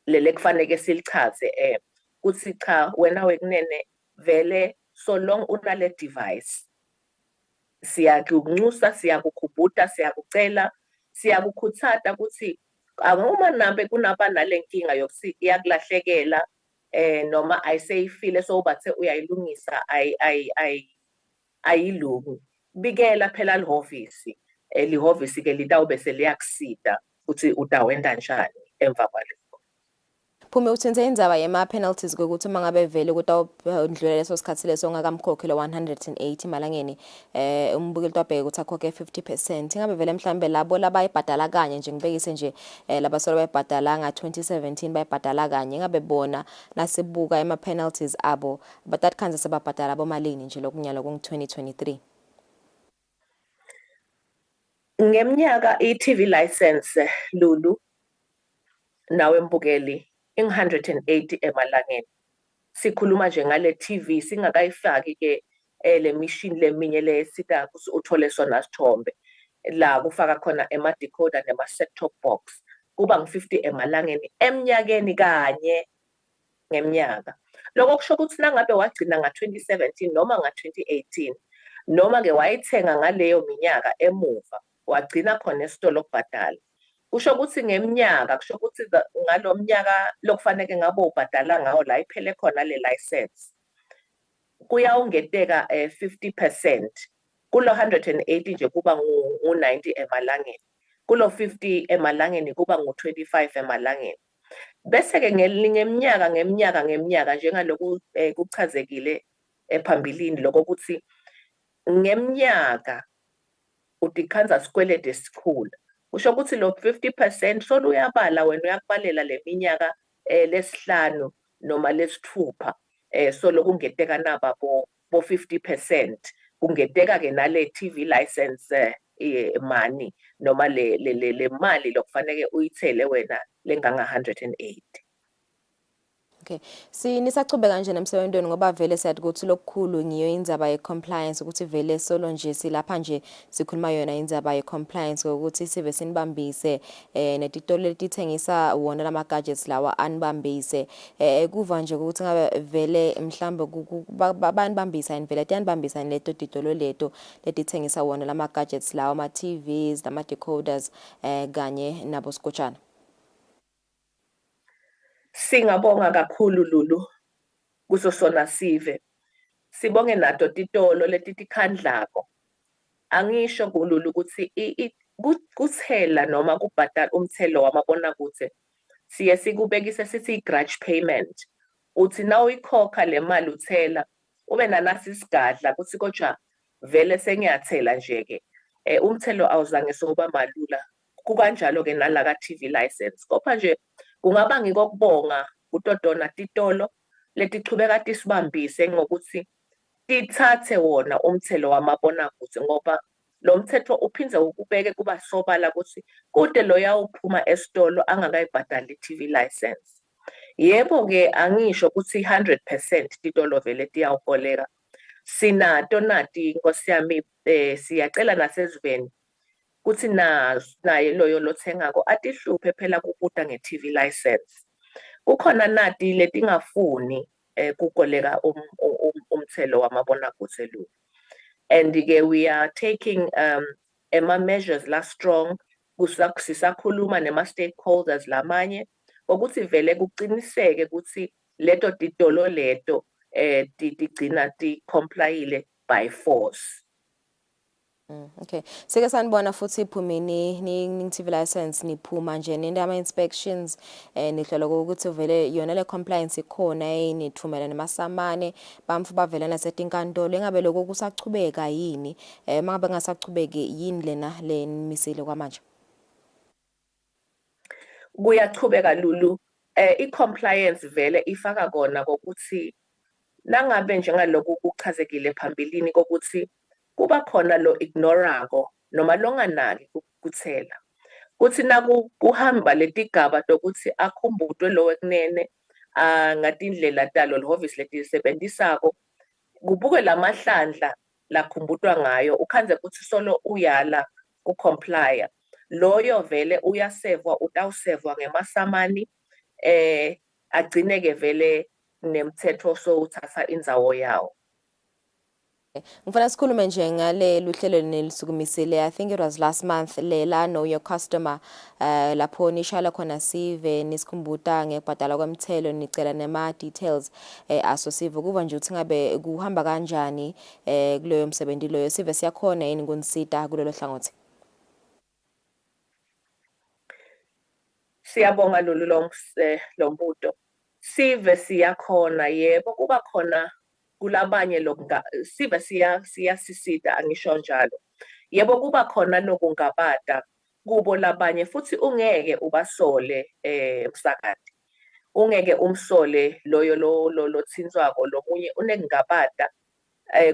lele kufanele silichaze kuthi cha wena wekunene vele so long unale device siyakunxusa, siyakukhubuta, siyakucela, siyakukhuthata ukuthi uma nambe kunaba nalenkinga yokuthi iyakulahlekela noma ayiseyifile so bathe uyayilungisa ayilungu, bikela phela lihhovisi. Lihhovisi ke litawube seliyakusida ukuthi utawenda njani emva kwalokho. Phume uthenze indzaba yema penalties ukuthi uma ngabe vele kutawudlula leso sikhathi leso ongakamkhokhi lo 180 malangeni umbukeli twabheke ukuthi akhokhe 50%. Ngabe vele mhlambe labo labayibhadala kanye nje ngibekise nje labasolo bayibhadala nga 2017 bayibhadala kanye ngabe bona nasibuka ema penalties abo bathat khanze sebabhadala bomalini nje lokunyalo ku 2023. Ngeminyaka i-TV license Lulu nawe mbukeli 180 emalangeni. Sikhuluma nje ngale TV singakayifaki ke le machine leminye le sita uthole sona sithombe la kufaka khona ema decoder nema set top box kuba ngu50 emalangeni eminyakeni kanye ngeminyaka. Lokho kusho ukuthi nangabe wagcina nga 2017 noma nga 2018 noma ke wayithenga ngaleyo minyaka emuva wagcina khona esitolo okubhadala. Kusho ukuthi ngeminyaka kusho ukuthi ngalo mnyaka lokufanele ngabe ubhadala ngawo la iphele khona le license kuyawungeteka 50%. Kulo 180 nje kuba ngu90 emalangeni, kulo 50 emalangeni kuba ngu25 emalangeni. Bese ke ngeminyaka njengaloku kuchazekile ephambilini lokho ukuthi ngeminyaka udikhanza sikwelede esikhulu. Kusho ukuthi lo 50% solo uyabala wena uyakubalela leminyaka lesihlanu noma lesithupha solo kungeteka naba bo 50%, kungeteka ke nale TV license money noma le mali lokufanele uyithele wena lenganga 180. Okay. Nisachubeka nje nemsebenzweni ngoba vele siyathi ukuthi lokukhulu ngiyo indzaba ye compliance ukuthi vele solo nje silapha nje sikhuluma yona indzaba ye compliance ukuthi sive sinibambise netitolo letithengisa wona lama gadgets lawa anibambise kuva nje ukuthi ngabe vele mhlambe banibambisa vele tiyanibambisa leto titolo leto letithengisa wona lama gadgets lawa ama TVs nama decoders kanye nabo skotshana. Singabonga kakhulu Lulu kuso sona sive. Sibonge nato titolo letitikhandlako. Angisho kuLulu ukuthi kuthela noma kubhadala umthelo wamabonakude siye sikubekise sithi grudge payment. Uthi na uyikhokha le mali uthela ube nanasi isigadla kuthi kodwa vele sengiyathela nje ke umthelo awuzange soba malula. Kukanjalo ke nala ka TV license. Kopha nje kungaba ngikokubonga utodona titolo letichubeka tisibambise ngokuthi tithathe wona umthelo wamabonakude ngoba lo mthetho uphinze ukubeke kuba sobala ukuthi kude lo yawuphuma esitolo angakayibhadali TV license. Yebo ke angisho ukuthi 100% titolo vele tiyawukoleka. Sinato nati inkosi yami siyacela nasezweni kuthi naye loyo lothengako atihluphe phela kubuta nge-TV license. Kukhona nati letingafuni kukoleka umthelo wamabonakude lo. And ke we are taking measures la strong sisakhuluma nema stakeholders lamanye ukuthi vele kuqiniseke ukuthi leto titolo leto tigcina ti complyile by force. Okay. Sike sanibona futhi iphumini ni TV license niphuma nje nendama inspections nihlola ukuthi vele yona le compliance ikhona yini ithumela nemasamane bamfu bavelana setinkantolo engabe lokho kusachubeka yini mangabe ngasachubeki yini lena le misile kwamanje. Kuyachubeka Lulu i-compliance vele ifaka kona kokuthi nangabe njengalokhu kuchazekile phambilini kokuthi kuba khona lo ignorako noma longanaki ukuthela kuthi naku kuhamba letigaba ukuthi akhumbutwe lo wekunene ngatindlela talo lehhovisi letisebenzisako kubuke lamahlandla lakhumbutwa ngayo ukhanze ukuthi solo uyala kucomplya loyo vele uyasevwa utawusevwa ngemasamani agcineke vele nemthetho so uthatha indzawo yawo. Ngifuna sikhulume nje ngale luhlelo nelisukumisile I think it was last month lela know your customer lapho nishala khona sive nisikhumbuta ngebhadala kwemthelo nicela nema details associative kuba nje uthi ngabe kuhamba kanjani kuleyo msebenzi loyo sive siyakhona yini kunisita kulelo hlangothi. Siyabonga Lulu lombuto sive siyakhona yebo kuba khona kulabanye lokunga sive siyasisita angisho njalo yebo kuba khona lokungabada kubo labanye futhi ungeke ubasole msakade ungeke umsole loyo lo thinzwako lomunye unengabada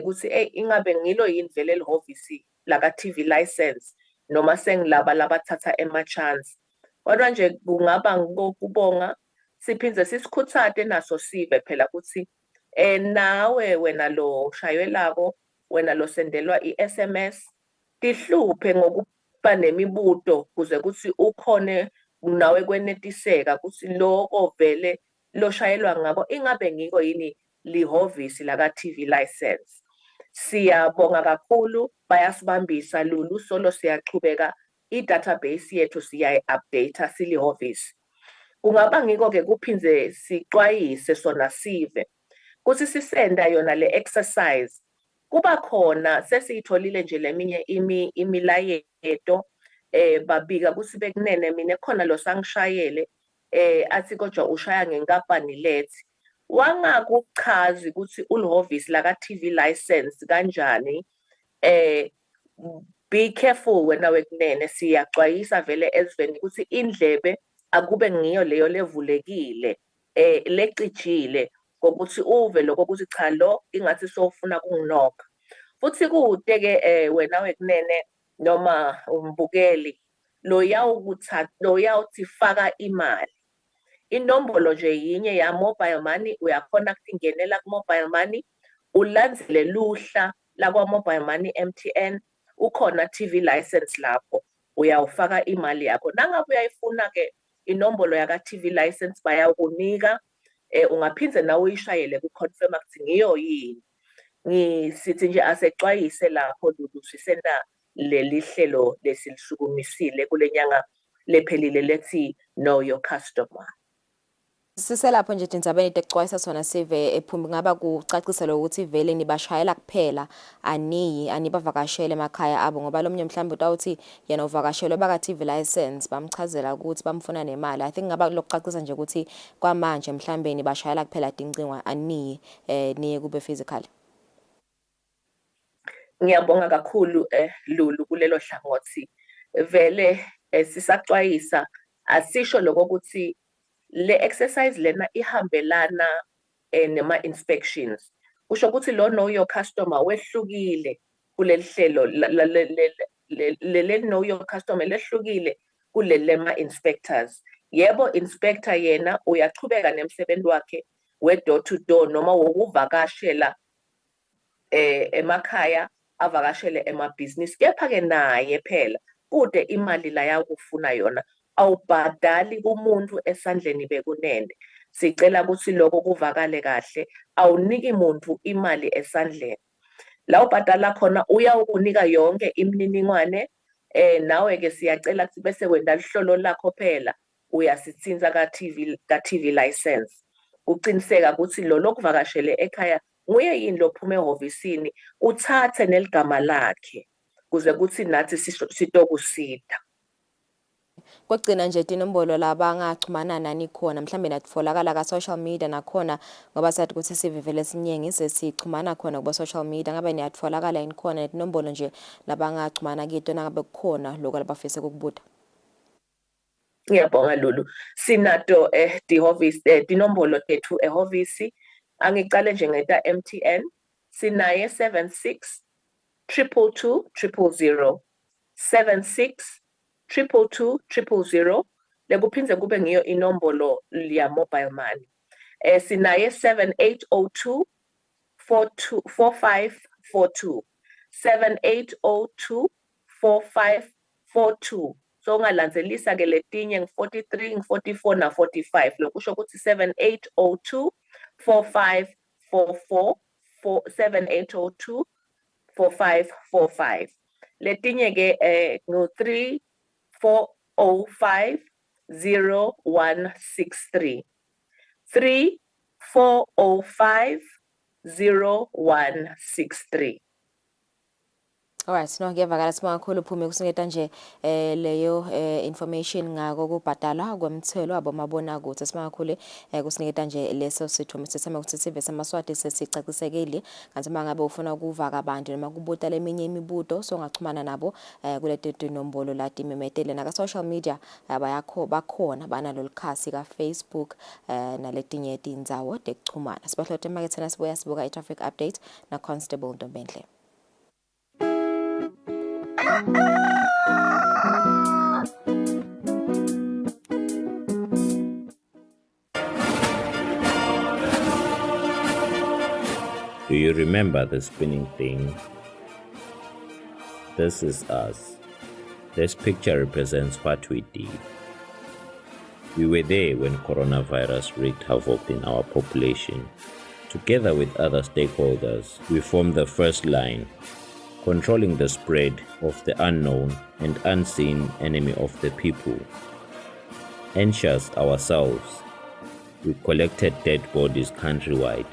kuthi ingabe ngilo yini vele lehhovisi laka TV license noma sengilaba labathatha chance kodwa nje kungaba ngokubonga siphindze sisikhuthathe naso sive phela kuthi nawe wena lo shayelako wena lo sendelwa iSMS tihluphe ngokuba nemibuto kuze kuthi ukhone nawe kwenetiseka kuthi lokho vele lo shayelwa ngabo ingabe ngiko yini lihhovisi laka TV license. Siyabonga kakhulu bayasibambisa Lulu solo siyachubeka i-database yethu siyayi-update silihhovisi. Kungaba ngiko ke kuphinze sixwayise sona sive kuthi sisenda yona le exercise kuba khona sesiyitholile nje leminye imilayeto babika kuthi bekunene mina khona lo sangishayele athi kodwa ushaya ngenkampani lethi wangakuchazi ukuthi ulihhovisi laka TV license kanjani be careful wena wekunene siyaxwayisa vele ezweni ukuthi indlebe akube ngiyo leyo levulekile lecijile ngokuthi uve lokho ukuthi cha lo ingathi sofuna kunginoka futhi kude ke wena wekunene noma umbukeli lo yawuthi faka imali inombolo nje yinye ya mobile money uyakhona ukungenela ku mobile money ulandzele luhla la kwa mobile money MTN ukhona TV license lapho uyawufaka imali yakho nangabe uyayifuna ke inombolo yaka TV license bayakunika ungaphindze nawe uyishayele ku confirm ukuthi ngiyo yini ngisithi nje asexwayise lapho Lulu sisenda leli hlelo lesilisukumisile kulenyanga lephelile lethi know your customer. Siselapho nje indzabeni tekuxwayisa sona sive ephumbi ngaba kucacisela ukuthi vele nibashayela kuphela anibavakashele emakhaya abo ngoba lomnye mhlawumbe utawuthi yena uvakashelwe baka TV license bamchazela ukuthi bamfuna nemali I think ngaba lokucacisa nje ukuthi kwamanje mhlawumbe nibashayela kuphela dinqingwa niye kube physical. Ngiyabonga kakhulu Lulu kulelo hlangothi vele sisaxwayisa asisho lokho ukuthi le exercise lena ihambelana nema inspections kusho ukuthi lo know your customer wehlukile kuleli hlelo le know your customer lehlukile kulele ma inspectors yebo inspector yena uyachubeka nemsebenzi wakhe we door to door noma wokuvakashela emakhaya avakashele emabusiness kepha ke naye phela kude imali la yakufuna yona awubhadali kumuntu esandleni bekunene sicela ukuthi lokho kuvakale kahle awuniki umuntu imali esandleni la ubhadala khona uyawukunika yonke imininingwane nawe ke siyacela ukuthi bese wenda lihlolo lakho phela uyasithinza ka TV license uqiniseka ukuthi lo lokuvakashele ekhaya nguye yini lophuma ehhovisini uthathe neligama lakhe kuze kuthi nathi sitokusida. Kwagcina nje inombolo labangachumana nani khona mhlambe natfolakala ka social media nakhona ngoba sathi ukuthi sivivele sinyenge sesichumana khona ku social media ngabe niyatfolakala yini khona inombolo nje labangachumana kito nangabe kukhona lokho labafise ukubuda. Ngiyabonga Lulu. Sinato dihhovisi dinombolo tethu ehhovisi angicale nje ngeta MTN sinaye 76 222 000 76 222 000 lekuphinze kube ngiyo inombolo ya mobile money. Sinaye 7802 4542 7802 4542. So ungalandzelisa ke letinye ngi-43 ngi-44 na-45 lokusho ukuthi 7802 4544 7802 4545 letinye ke ngo-3405 0163 3405 0163. Alright, no ngiyavakala sibonga kakhulu uphume kusingeta nje leyo information ngako kubhadala kwemthelo abomabona kuthi sibonga kakhulu kusiniketa nje leso sithumo sesama ukuthi sive samaswati sesicacisekile kanti mangabe ufuna ukuvaka abantu noma kubuta leminye imibuto so ngachumana nabo kule nombolo lati memetele na social media abayakho bakhona bana lolukhasi ka Facebook naletinye tindzawo tekuchumana sibahlothe market na sibuya sibuka i-traffic update na Constable Ntombendle. Do you remember the spinning thing? This is us. This picture represents what we did. We were there when coronavirus wreaked havoc in our population. Together with other stakeholders, we formed the first line, controlling the spread of the unknown and unseen enemy of the people. Anxious ourselves, we collected dead bodies countrywide.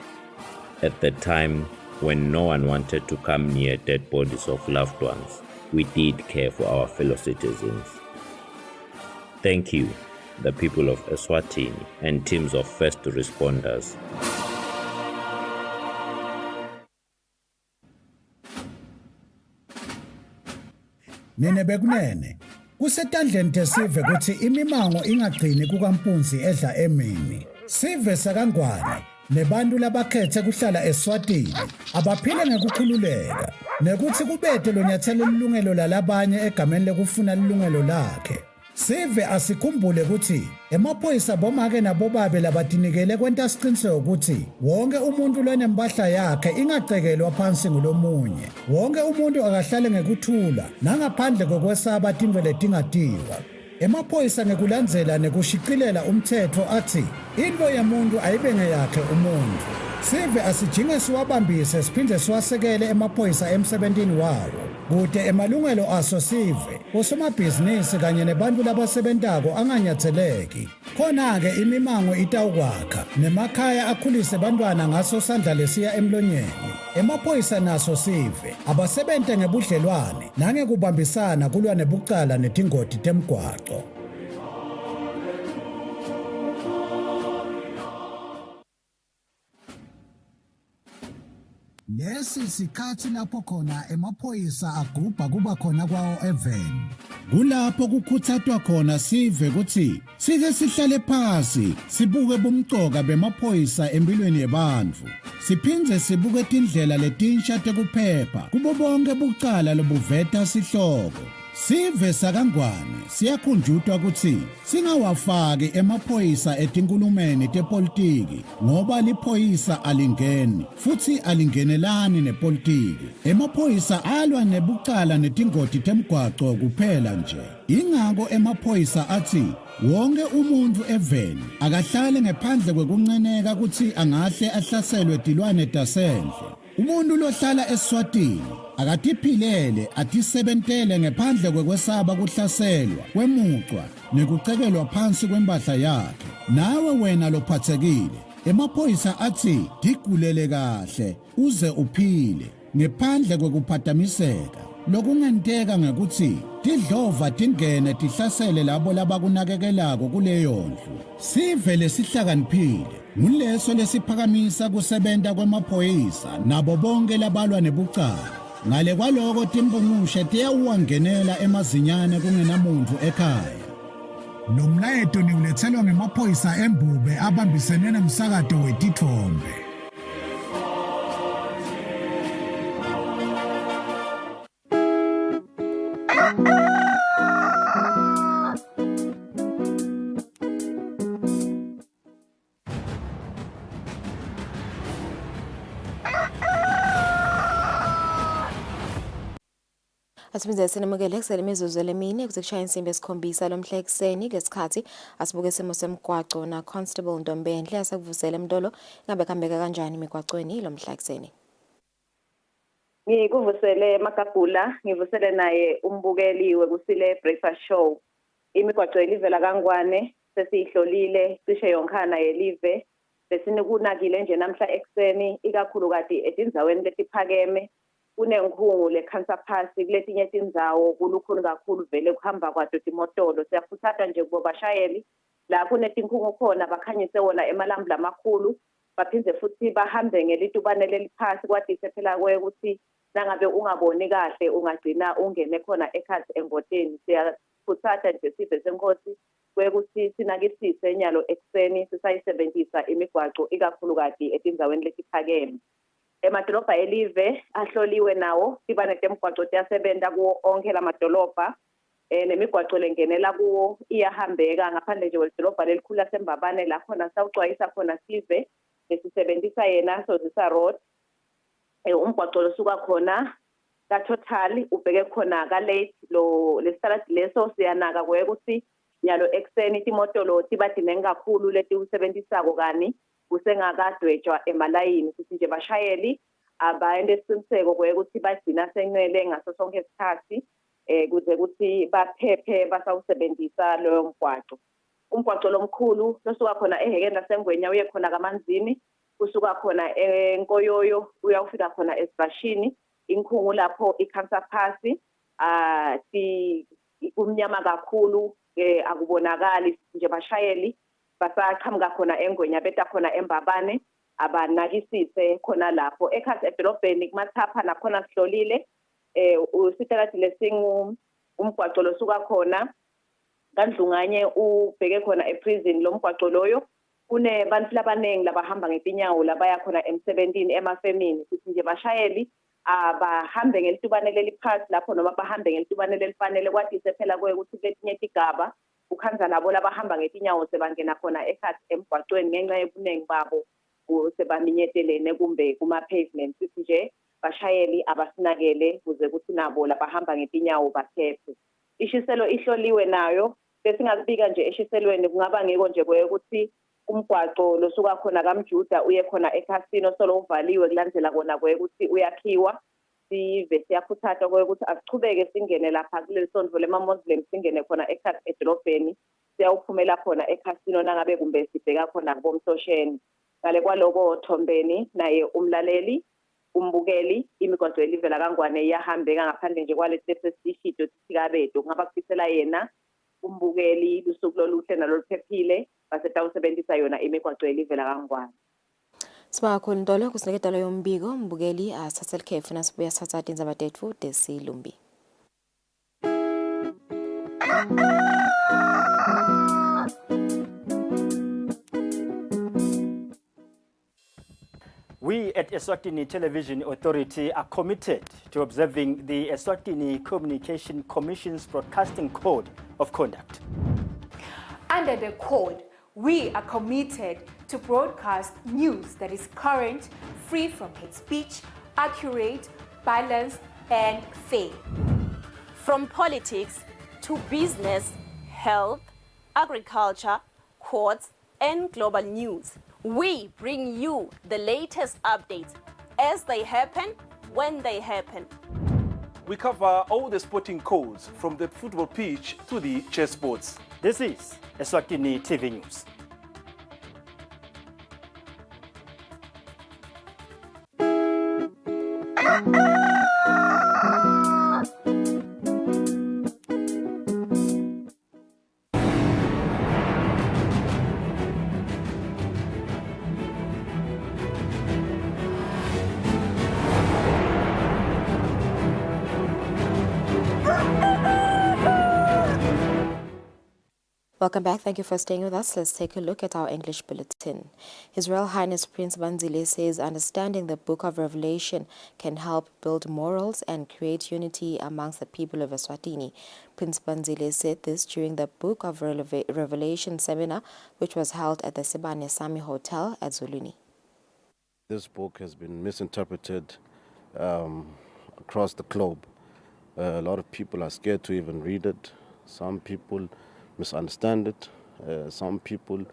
At the time when no one wanted to come near dead bodies of loved ones, we did care for our fellow citizens. Thank you, the people of Eswatini and teams of first responders. Nene bekunene kusetandleni tesive kuthi imimango ingagcini kukampunzi edla emini sive sakangwane nebantu labakhethe kuhlala eSwatini abaphile ngekukhululeka nekuthi kubethe lo nyathelo lilungelo lalabanye egameni lekufuna lilungelo lakhe. Sive asikhumbule ukuthi emaphoyisa bomake nabobabe labatinikele kwenta siqiniseko ukuthi wonke umuntu lonempahla yakhe ingacekelwa phansi ngulomunye. Wonke umuntu akahlale ngekuthula nangaphandle kokwesaba tindwe letingatiwa. Emaphoyisa ngekulandzela nekushiqilela umthetho athi into yemuntu ayibe ngeyakhe umuntu. Sive asijinge siwabambise siphinde siwasekele emaphoyisa emsebentini wawo. Kude emalungelo aso sive osomabhizinisi kanye nebantu labasebentako anganyatheleki. Khona-ke imimango itawukwakha nemakhaya akhulise bantwana ngaso sandla lesiya emlonyeni. Emaphoyisa naso sive abasebente ngebudlelwane nangekubambisana kulwa nebucala netingoti temgwaco. Lesi sikhathi lapho khona emaphoyisa agubha kuba khona kwawo eveni. Kulapho kukhuthathwa khona sive ukuthi sike sihlale phansi sibuke bumcoka bemaphoyisa empilweni yabantu. Siphindze sibuke tindlela letinsha tekuphepha kubo bonke bucala lobuveta sihloko. Sive sakangwane siyakhunjutwa ukuthi singawafaki emaphoyisa etinkulumeni tepolitiki ngoba liphoyisa alingeni futhi alingenelani nepolitiki. Emaphoyisa alwa nebucala netingoti temgwaco kuphela nje. Ingako emaphoyisa athi wonke umuntu eveni akahlale ngaphandle kwekunceneka ukuthi angahle ahlaselwe tilwane tasendle. Umuntu lohlala eSwatini akatiphilele atisebentele ngaphandle kwekwesaba kuhlaselwa kwemucwa nekucekelwa phansi kwempahla yakhe. Nawe wena lophathekile Emaphoyisa athi digulele kahle uze uphile ngephandle kwekuphadamiseka. Lokungenteka ngekuthi tidlova tingene tihlasele labo labakunakekelako kuleyo ndlu. Sivele sihlakaniphile nguleso lesiphakamisa kusebenta kwemaphoyisa nabo bonke labalwa nebucala. Ngale kwaloko timbungushe tiyawuwangenela emazinyane kungenamuntu ekhaya. Lo mlayeto niulethelwa ngemaphoyisa embube abambisene nomsakato wetithombe. Asibinze sinemukele kusele imizuzu lemine kuze kushaya insimbi esikhombisa lomhla ekseni lesikhathi asibuke isimo semgwaco na Constable Ndombendle asakuvusela emdolo ngabe kambeka kanjani imigwacweni lomhla ekseni. Ngikuvusele Makagula ngivusele naye umbukeliwe Kusile breakfast show. Imigwaco yelivela kaNgwane sesihlolile cishe yonkhana yelive besinikunakile nje namhla ekseni ikakhulu kati etindzaweni letiphakeme kunenkhungu le-cancer phasi kuletinye tindzawo kulukhuni kakhulu vele kuhamba kwato timotolo siyakhuthaza nje kubo bashayeli la kunetinkhungu khona bakhanyise wona emalambu lamakhulu baphindze futhi bahambe ngelitubane leliphasi kwadise phela kwekuthi nangabe ungaboni kahle ungagcina ungene khona ekhathi engoteni siyakhuthaza nje sibe senkosi kwekuthi sinakisise nyalo ekseni sisayisebenzisa imigwaco ikakhulu kati etindzaweni letiphakeme. Emadolobha elive ahloliwe nawo sibane temgwaco tiyasebenta kuwo onke lamadolobha nemigwaco lengenela kuwo iyahambeka ngaphandle nje kwedolobha lelikhulu laseMbabane la khona sawucwayisa khona sive besisebenzisa yena Sozisa Road umgwaco losuka khona ka Total ubheke khona ka Late lo lesalad leso siyanaka kwekuthi nyalo ekseni timotolo tibadine kakhulu leti usebenzisako kani usengakadwetshwa emalayini sithi nje bashayeli abayende isiqiniseko kwekuthi bagcina senqele ngaso sonke isikhathi kuze ukuthi baphephe basawusebenzisa loyo mgwaco. Umgwaco lomkhulu losuka khona ehekeni laseNgwenya uye khona kaManzini usuka khona eNkoyoyo uyawufika khona eSibashini inkhungu lapho icancer phasi kumnyama kakhulu akubonakali nje bashayeli basaqhamuka khona eNgwenya beta khona eMbabane abanakisise khona lapho ekhasi edolobheni kumathapha nakhona sihlolile usithatha lesingu umgwaco losuka khona kaNdlunganye ubheke khona eprison lo mgwaco loyo kune bantu labanengi labahamba ngetinyawo labaya khona emsebentini emafemini sithi nje bashayeli abahambe ngelitubane leliphasi lapho noma bahambe ngelitubane lelifanele kwadise phela kwekuthi letinye tigaba ukhanza labo labahamba ngetinyawo sebangena khona ekhathi emgwacweni ngenxa yobuningi babo sebaminyetelene kumbe kuma-pavement sithi nje bashayeli abasinakele kuze kuthi nabo labahamba ngetinyawo baphephe. Ishiselo ihloliwe nayo besingakubika nje eshiselweni kungaba ngeko nje kwekuthi umgwaco losuka khona kaMjuda uye khona eCasino solo uvaliwe kulandela kona kwekuthi uyakhiwa sive siyakhuthaza kwekuthi asichubeke singene lapha kuleli sondvo lema-Muslim singene khona ekhathi edolobheni siyawuphumela khona eCasino nangabe kumbe sibheka khona kubomsosheni. Ngale kwaloko Thombeni naye umlaleli umbukeli imigwaco elivela kaNgwane iyahambeka ngaphandle nje kwalesi sesishido sikabedo kungaba kufisela yena umbukeli lusuku loluhle naloluphephile basetawusebenzisa yona imigwaco elivela kaNgwane. Sibakhulu Ntolo kusineketalo yombiko umbukeli asathatha ikhefu nasibuya sathatha indzaba tetfu desilumbi. We at Eswatini Television Authority are committed to observing the Eswatini Communication Commission's Broadcasting Code of Conduct. Under the code, we are committed to broadcast news that is current, free from hate speech, accurate, balanced, and fair. From politics to business, health, agriculture, courts, and global news, we bring you the latest updates as they happen, when they happen. We cover all the sporting codes from the football pitch to the chessboards. This is Eswatini TV News. Welcome back. Thank you for staying with us. Let's take a look at our English bulletin. His Royal Highness Prince Banzile says understanding the Book of Revelation can help build morals and create unity amongst the people of Eswatini. Prince Banzile said this during the Book of Revelation seminar, which was held at the Sibane Sami Hotel at Zuluni. This book has been misinterpreted across the globe. A lot of people are scared to even read it. Some people misunderstand it. Some people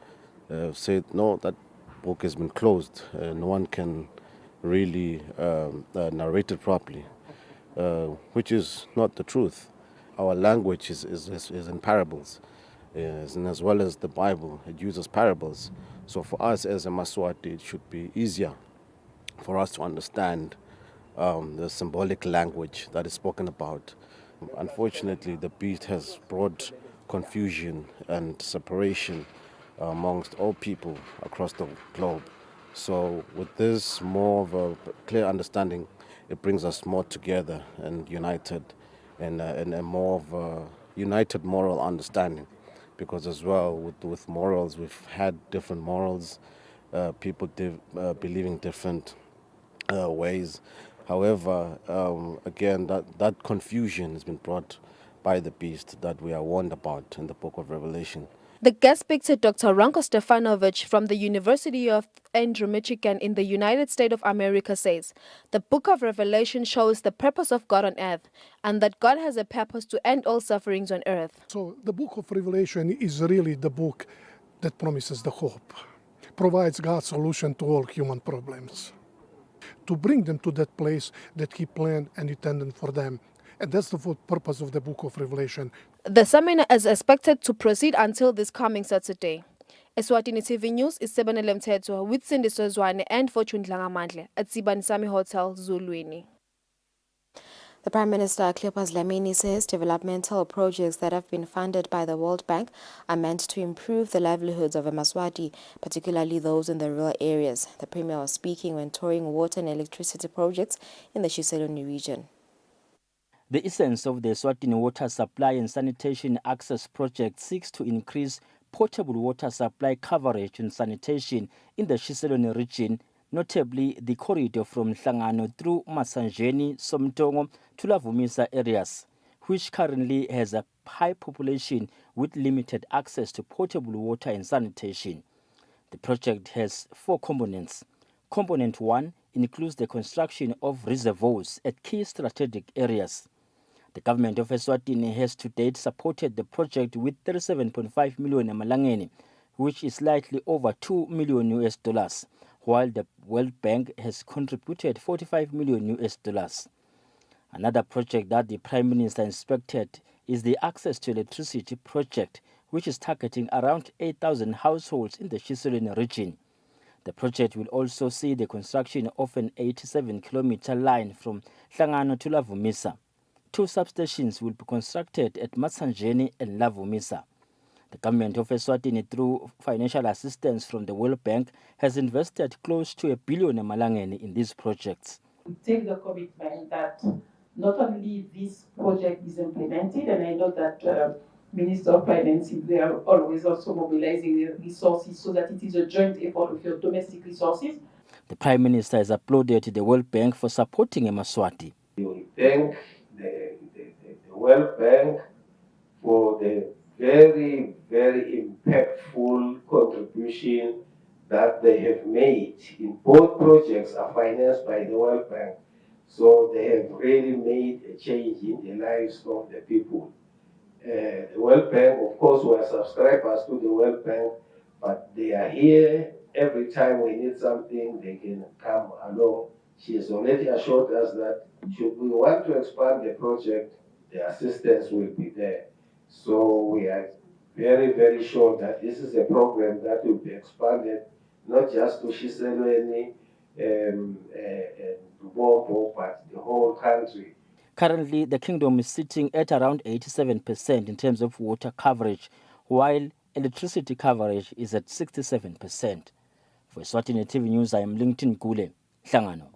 say, no, that book has been closed. No one can really narrate it properly, which is not the truth. Our language is in parables, and as well as the Bible, it uses parables. So for us as a Maswati, it should be easier for us to understand the symbolic language that is spoken about. Unfortunately, the beast has brought confusion and separation amongst all people across the globe. So with this more of a clear understanding, it brings us more together and united, and a more of a united moral understanding. Because as well with morals, we've had different morals, people believing different ways. However, again, that confusion has been brought by the beast that we are warned about in the Book of Revelation. The guest speaker, Dr. Ranko Stefanovic from the University of Andrew, Michigan in the United States of America says, the Book of Revelation shows the purpose of God on earth and that God has a purpose to end all sufferings on earth. So the Book of Revelation is really the book that promises the hope, provides God's solution to all human problems, to bring them to that place that He planned and intended for them. And that's the full purpose of the Book of Revelation. The seminar is expected to proceed until this coming Saturday. Eswatini TV News is Sebanele Mthetho with Cindy Sozwane and Fortune Dlangamandle at Sibane Sami Hotel, Zulwini. The Prime Minister, Cleopas Dlamini, says developmental projects that have been funded by the World Bank are meant to improve the livelihoods of Maswati, particularly those in the rural areas. The Premier was speaking when touring water and electricity projects in the Shiseloni region. The essence of the Eswatini Water Supply and Sanitation Access Project seeks to increase potable water supply coverage and sanitation in the Shiseloni region, notably the corridor from Hlangano through Masanjeni, Somtongo to Lavumisa areas, which currently has a high population with limited access to potable water and sanitation. The project has 4 components. Component 1 includes the construction of reservoirs at key strategic areas. The government of Eswatini has to date supported the project with 37.5 million emalangeni, which is slightly over $2 million, while the World Bank has contributed $45 million. Another project that the Prime Minister inspected is the Access to Electricity project, which is targeting around 8,000 households in the Shiselweni region. The project will also see the construction of an 87-kilometer line from Hlangano to Lavumisa. 2 substations will be constructed at Matsanjeni and Lavumisa. The government of Eswatini, through financial assistance from the World Bank, has invested close to $1 billion in these projects. We take the commitment that not only this project is implemented, and I know that Minister of Finance, they are always also mobilizing the resources so that it is a joint effort with your domestic resources. The Prime Minister has applauded the World Bank for supporting Maswati. We thank the World Bank for the very, very impactful contribution that they have made. In both projects are financed by the World Bank. So they have really made a change in the lives of the people. The World Bank, of course, we are subscribers to the World Bank, but they are here every time we need something, they can come along. She has already assured us that should we want to expand the project, the assistance will be there. So we are very, very sure that this is a program that will be expanded, not just to Shiselweni, Lubombo, but the whole country. Currently, the kingdom is sitting at around 87% in terms of water coverage, while electricity coverage is at 67%. For Eswatini TV News, I am Lincoln Gule, Hlangano.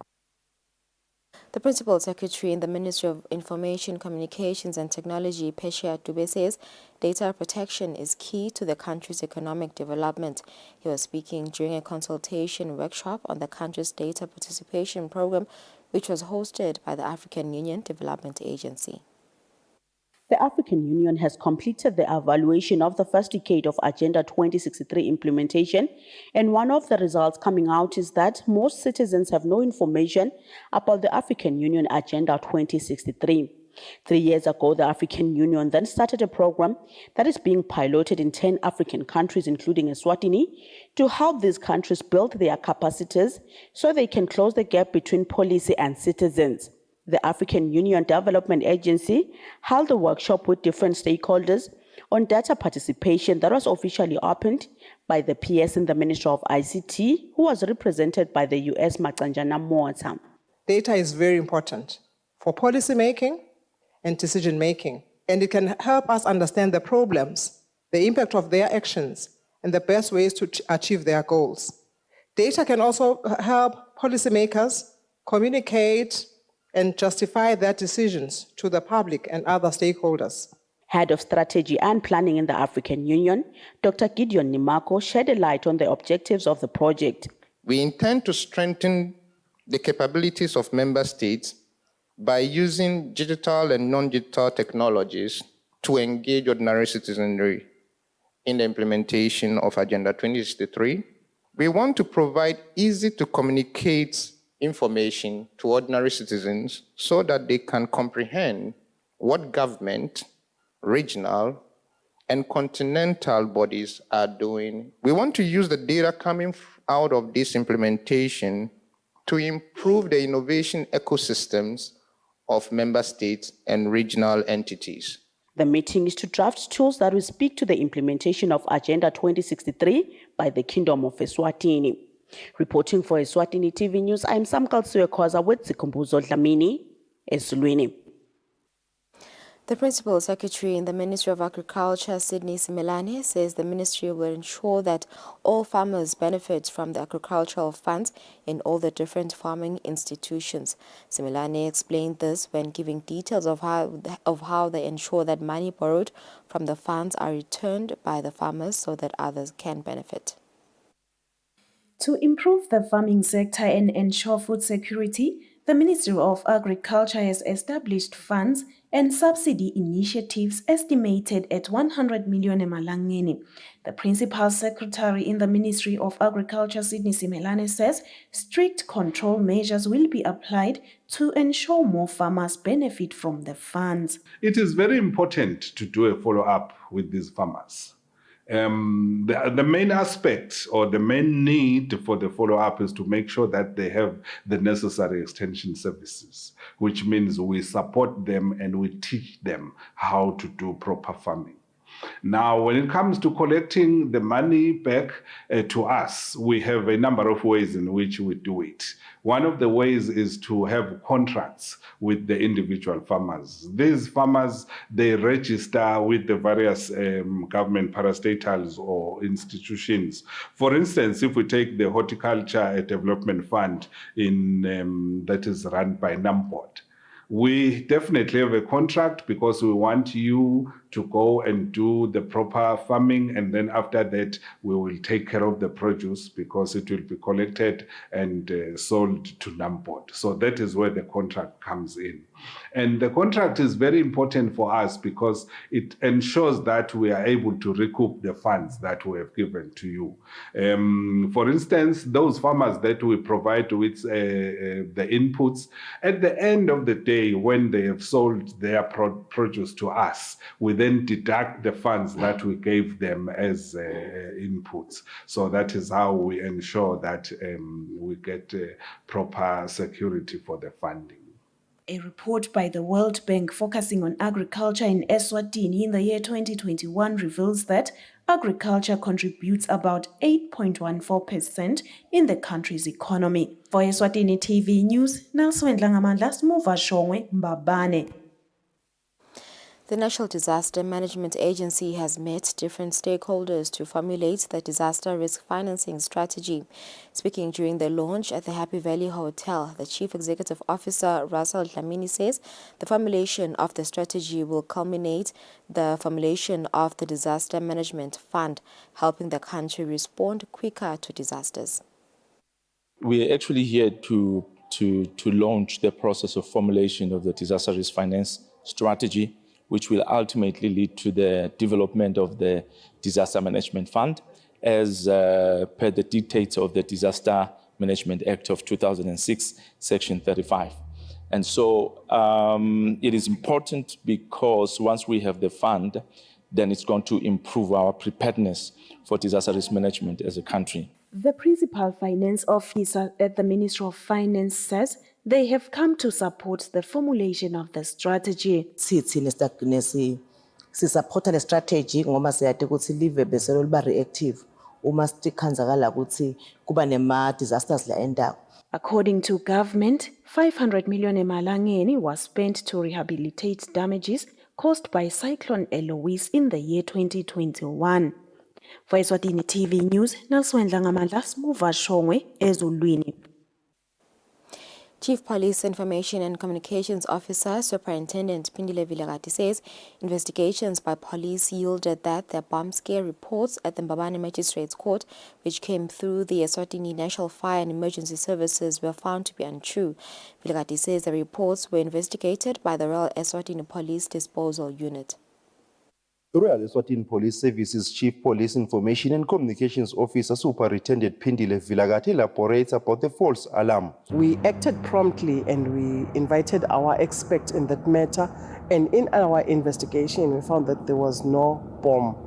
The Principal Secretary in the Ministry of Information, Communications and Technology, Pesha Dube, says data protection is key to the country's economic development. He was speaking during a consultation workshop on the country's data participation program, which was hosted by the African Union Development Agency. The African Union has completed the evaluation of the first decade of Agenda 2063 implementation, and one of the results coming out is that most citizens have no information about the African Union Agenda 2063. 3 years ago, the African Union then started a program that is being piloted in 10 African countries, including Eswatini, to help these countries build their capacities so they can close the gap between policy and citizens. The African Union Development Agency held a workshop with different stakeholders on data participation that was officially opened by the PS in the Ministry of ICT, who was represented by the US Macanjana Mota. Data is very important for policy making and decision making, and it can help us understand the problems, the impact of their actions, and the best ways to achieve their goals. Data can also help policymakers communicate and justify their decisions to the public and other stakeholders. Head of Strategy and Planning in the African Union, Dr. Gideon Nimako, shed a light on the objectives of the project. We intend to strengthen the capabilities of member states by using digital and non-digital technologies to engage ordinary citizenry in the implementation of Agenda 2063. We want to provide easy-to-communicate information to ordinary citizens so that they can comprehend what government, regional, and continental bodies are doing. We want to use the data coming out of this implementation to improve the innovation ecosystems of member states and regional entities. The meeting is to draft tools that will speak to the implementation of Agenda 2063 by the Kingdom of Eswatini. Reporting for Eswatini TV News, I'm Samkal Suekoza with Zikumbuzo Dlamini, Esulwini. The Principal Secretary in the Ministry of Agriculture, Sydney Simelane, says the ministry will ensure that all farmers benefit from the agricultural funds in all the different farming institutions. Simelane explained this when giving details of how they ensure that money borrowed from the funds are returned by the farmers so that others can benefit. To improve the farming sector and ensure food security, the Ministry of Agriculture has established funds and subsidy initiatives estimated at 100 million emalangeni. The Principal Secretary in the Ministry of Agriculture, Sydney Simelane, says strict control measures will be applied to ensure more farmers benefit from the funds. It is very important to do a follow-up with these farmers. The main aspect or the main need for the follow-up is to make sure that they have the necessary extension services, which means we support them and we teach them how to do proper farming. Now, when it comes to collecting the money back to us, we have a number of ways in which we do it. One of the ways is to have contracts with the individual farmers. These farmers, they register with the various government parastatals or institutions. For instance, if we take the Horticulture Development Fund that is run by NAMPOD, we definitely have a contract because we want you to go and do the proper farming, and then after that we will take care of the produce because it will be collected and sold to NAMPOD. So that is where the contract comes in. And the contract is very important for us because it ensures that we are able to recoup the funds that we have given to you. For instance, those farmers that we provide with the inputs, at the end of the day, when they have sold their produce to us, we then deduct the funds that we gave them as inputs. So that is how we ensure that we get proper security for the funding. A report by the World Bank focusing on agriculture in Eswatini in the year 2021 reveals that agriculture contributes about 8.14% in the country's economy. For Eswatini TV News, Nelson Ngamandla, Smuva Shongwe, Mbabane. The National Disaster Management Agency has met different stakeholders to formulate the disaster risk financing strategy. Speaking during the launch at the Happy Valley Hotel, the Chief Executive Officer, Russell Dlamini, says the formulation of the strategy will culminate the formulation of the Disaster Management Fund, helping the country respond quicker to disasters. We are actually here to launch the process of formulation of the disaster risk finance strategy, which will ultimately lead to the development of the Disaster Management Fund as per the dictates of the Disaster Management Act of 2006, Section 35. And so it is important because once we have the fund, then it's going to improve our preparedness for disaster risk management as a country. The principal finance officer at the Ministry of Finance says they have come to support the formulation of the strategy. Sisupporta le strategy ngoba siyade ukuthi live bese liba reactive uma sikhanzakala ukuthi kuba nema disasters la endawo. According to government, 500 million emalangeni was spent to rehabilitate damages caused by Cyclone Eloise in the year 2021. For Eswatini TV News, Nelson Ngamandla, Smuva Shongwe, Ezulwini. Chief Police Information and Communications Officer Superintendent Pindile Vilagati says investigations by police yielded that the bomb scare reports at the Mbabane Magistrates Court, which came through the Eswatini National Fire and Emergency Services, were found to be untrue. Vilagati says the reports were investigated by the Royal Eswatini Police Disposal Unit. The Royal Eswatini Police Services Chief Police Information and Communications Officer Superintendent Pindile Vilagati elaborates about the false alarm. We acted promptly and we invited our experts in that matter, and in our investigation we found that there was no bomb.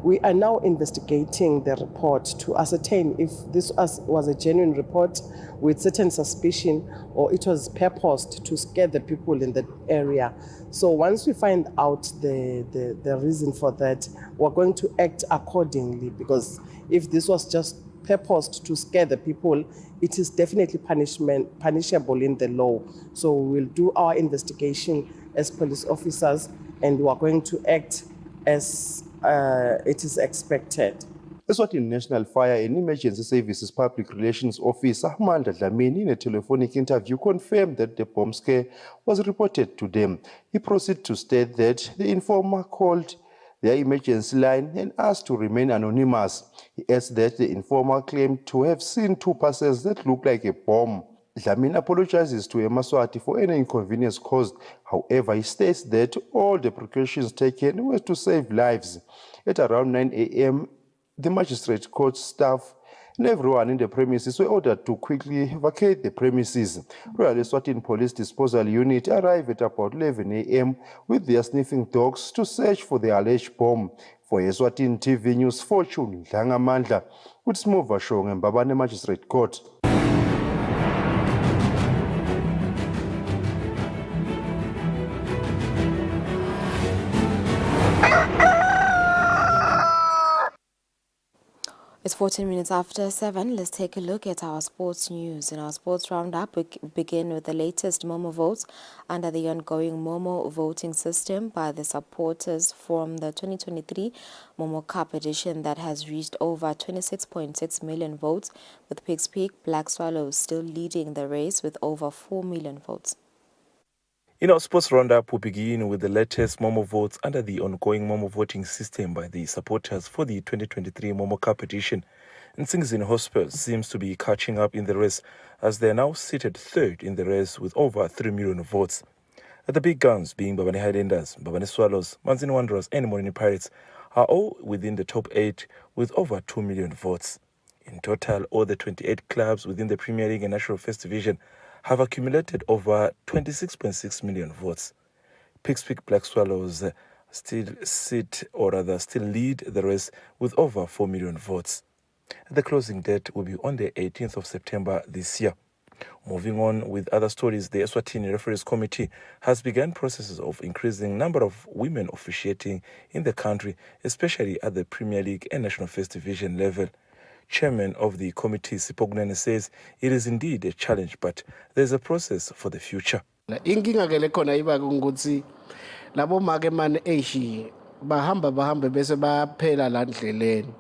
We are now investigating the report to ascertain if this was a genuine report with certain suspicion or it was purposed to scare the people in that area. So once we find out the reason for that, we're going to act accordingly, because if this was just purposed to scare the people, it is definitely punishable in the law. So we will do our investigation as police officers and we are going to act as it is expected. Eswatini National Fire and Emergency Services Public Relations Officer Amanda Dlamini, in a telephonic interview, confirmed that the bomb scare was reported to them. He proceeded to state that the informer called their emergency line and asked to remain anonymous. He adds that the informer claimed to have seen two parcels that looked like a bomb. Dlamini apologizes to Emaswati for any inconvenience caused. However, he states that all the precautions taken were to save lives. At around 9 a.m., the magistrate court staff and everyone in the premises were ordered to quickly vacate the premises. Royal Eswatini Police Disposal Unit arrived at about 11 a.m. with their sniffing dogs to search for the alleged bomb. For Eswatini TV News, Fortune Ngamandla, with Smuva Shong and Mbabane Magistrate Court. It's 14 minutes after 7. Let's take a look at our sports news. In our sports roundup, we begin with the latest Momo votes under the ongoing Momo voting system by the supporters from the 2023 Momo Cup edition that has reached over 26.6 million votes, with Pigs Peak Black Swallows still leading the race with over 4 million votes. In our sports roundup, we begin with the latest Momo votes under the ongoing Momo voting system by the supporters for the 2023 Momo Cup edition. Nsingizini Hospital seems to be catching up in the race, as they are now seated third in the race with over 3 million votes. The big guns, being Mbabane Highlanders, Mbabane Swallows, Manzini Wanderers and Moreni Pirates, are all within the top 8 with over 2 million votes. In total, all the 28 clubs within the Premier League and National First Division have accumulated over 26.6 million votes. Pigs Peak Black Swallows still lead the race with over 4 million votes. The closing date will be on the 18th of September this year. Moving on with other stories, the Eswatini Referees Committee has begun processes of increasing number of women officiating in the country, especially at the Premier League and National First Division level. Chairman of the committee, Sipogunene, says it is indeed a challenge, but there's a process for the future. Inkinga ke lekhona iba ukuthi labo make man bahamba bese baphela la ndleleni.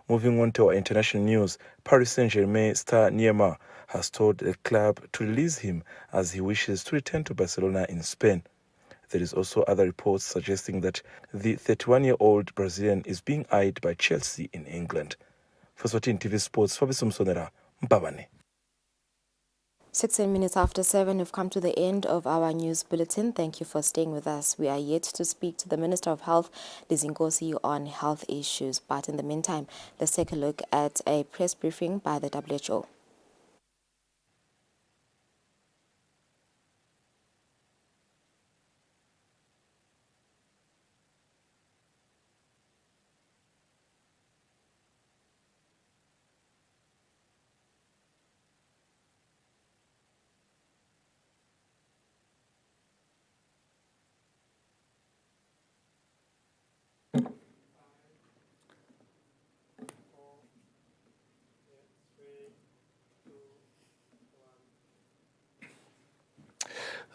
Moving on to our international news, Paris Saint-Germain star Neymar has told the club to release him as he wishes to return to Barcelona in Spain. There is also other reports suggesting that the 31-year-old Brazilian is being eyed by Chelsea in England. For Eswatini TV Sports, Fabiso Msonera, Mbabane. 16 minutes after 7, we've come to the end of our news bulletin. Thank you for staying with us. We are yet to speak to the Minister of Health, Lizinkosi, on health issues. But in the meantime, let's take a look at a press briefing by the WHO.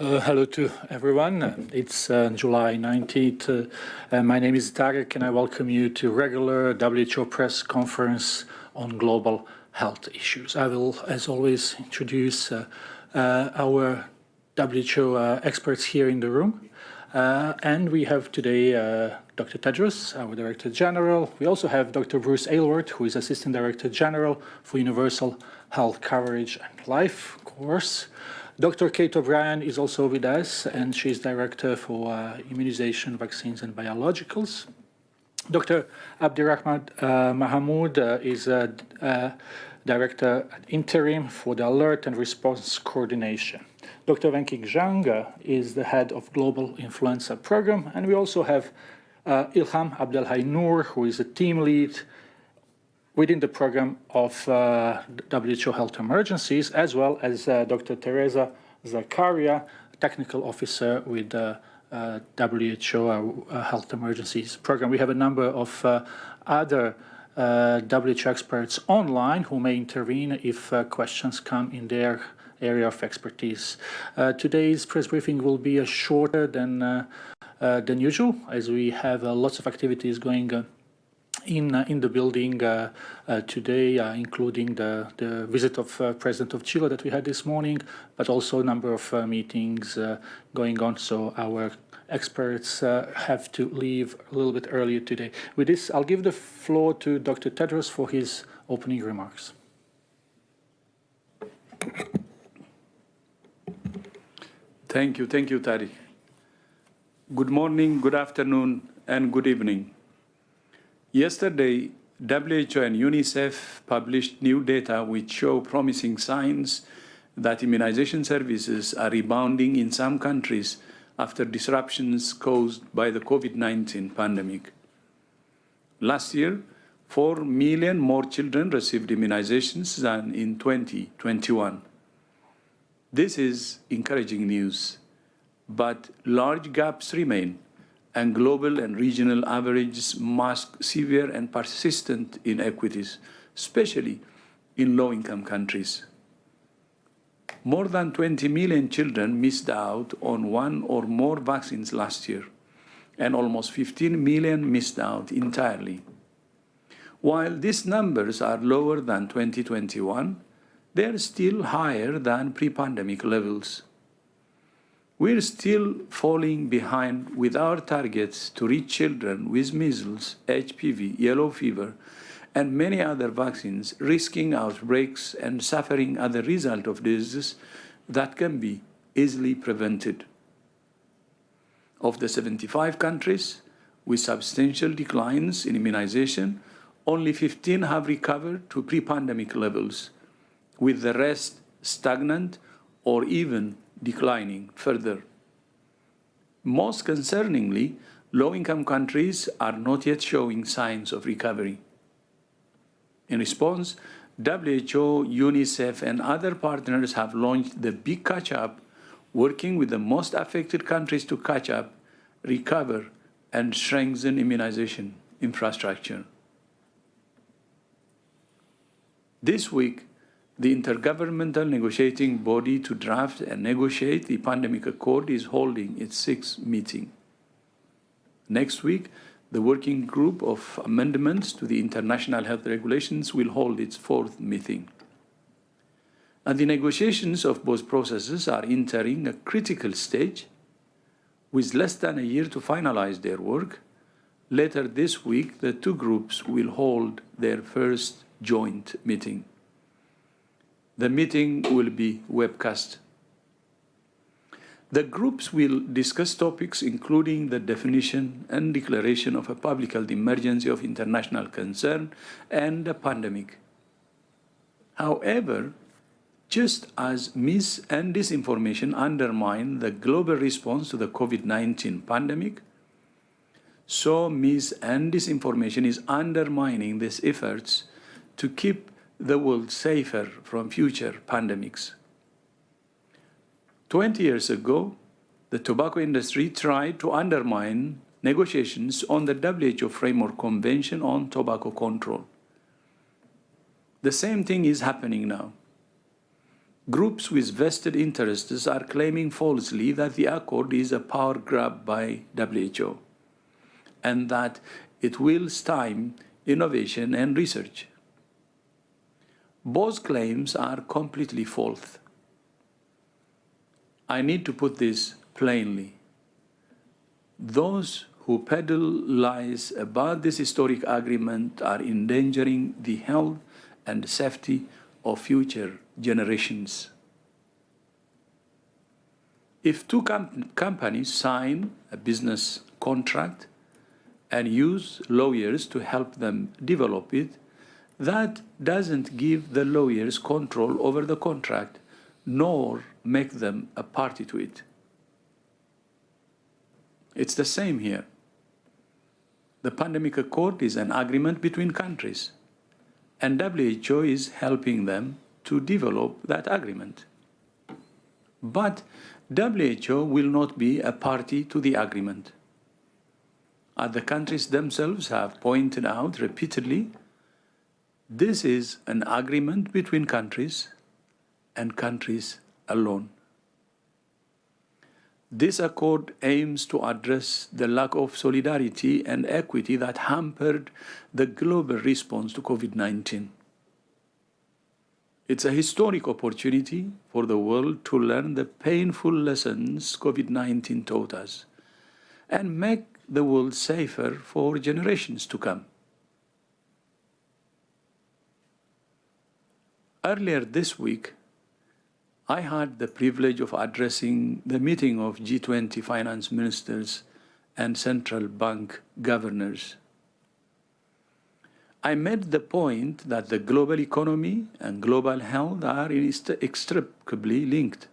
Hello to everyone. It's July 19th. My name is Tarek and I welcome you to regular WHO press conference on global health issues. I will, as always, introduce our WHO experts here in the room. And we have today Dr. Tedros, our Director General. We also have Dr. Bruce Aylward, who is Assistant Director General for Universal Health Coverage and Life Course. Dr. Kate O'Brien is also with us, and she's Director for Immunization, Vaccines and Biologicals. Dr. Abdirahman Mahamoud is Director Interim for the Alert and Response Coordination. Dr. Wenqing Zhang is the Head of Global Influenza Program, and we also have Ilham Abdelhai Noor, who is a team lead within the program of WHO Health Emergencies, as well as Dr. Teresa Zakaria, Technical Officer with the WHO Health Emergencies Program. We have a number of other WHO experts online who may intervene if questions come in their area of expertise. Today's press briefing will be shorter than usual, as we have lots of activities going on in the building today, including the visit of President of Chile that we had this morning, but also a number of meetings going on. So our experts have to leave a little bit earlier today. With this, I'll give the floor to Dr. Tedros for his opening remarks. Thank you, Tari. Good morning, good afternoon, and good evening. Yesterday, WHO and UNICEF published new data which show promising signs that immunization services are rebounding in some countries after disruptions caused by the COVID-19 pandemic. Last year, 4 million more children received immunizations than in 2021. This is encouraging news, but large gaps remain, and global and regional averages mask severe and persistent inequities, especially in low-income countries. More than 20 million children missed out on one or more vaccines last year, and almost 15 million missed out entirely. While these numbers are lower than 2021, they are still higher than pre-pandemic levels. We're still falling behind with our targets to reach children with measles, HPV, yellow fever, and many other vaccines, risking outbreaks and suffering as a result of diseases that can be easily prevented. Of the 75 countries with substantial declines in immunization, only 15 have recovered to pre-pandemic levels, with the rest stagnant or even declining further. Most concerningly, low-income countries are not yet showing signs of recovery. In response, WHO, UNICEF, and other partners have launched the Big Catch-Up, working with the most affected countries to catch up, recover, and strengthen immunization infrastructure. This week, the intergovernmental negotiating body to draft and negotiate the pandemic accord is holding its sixth meeting. Next week, the working group of amendments to the international health regulations will hold its fourth meeting. And the negotiations of both processes are entering a critical stage. With less than a year to finalize their work, later this week, the two groups will hold their first joint meeting. The meeting will be webcast. The groups will discuss topics including the definition and declaration of a public health emergency of international concern and a pandemic. However, just as mis- and disinformation undermine the global response to the COVID-19 pandemic, so mis- and disinformation is undermining these efforts to keep the world safer from future pandemics. 20 years ago, the tobacco industry tried to undermine negotiations on the WHO Framework Convention on Tobacco Control. The same thing is happening now. Groups with vested interests are claiming falsely that the accord is a power grab by WHO and that it will stymie innovation and research. Both claims are completely false. I need to put this plainly. Those who peddle lies about this historic agreement are endangering the health and safety of future generations. If two companies sign a business contract and use lawyers to help them develop it, that doesn't give the lawyers control over the contract, nor make them a party to it. It's the same here. The pandemic accord is an agreement between countries, and WHO is helping them to develop that agreement. But WHO will not be a party to the agreement. As the countries themselves have pointed out repeatedly, this is an agreement between countries and countries alone. This accord aims to address the lack of solidarity and equity that hampered the global response to COVID-19. It's a historic opportunity for the world to learn the painful lessons COVID-19 taught us and make the world safer for generations to come. Earlier this week, I had the privilege of addressing the meeting of G20 finance ministers and central bank governors. I made the point that the global economy and global health are inextricably linked,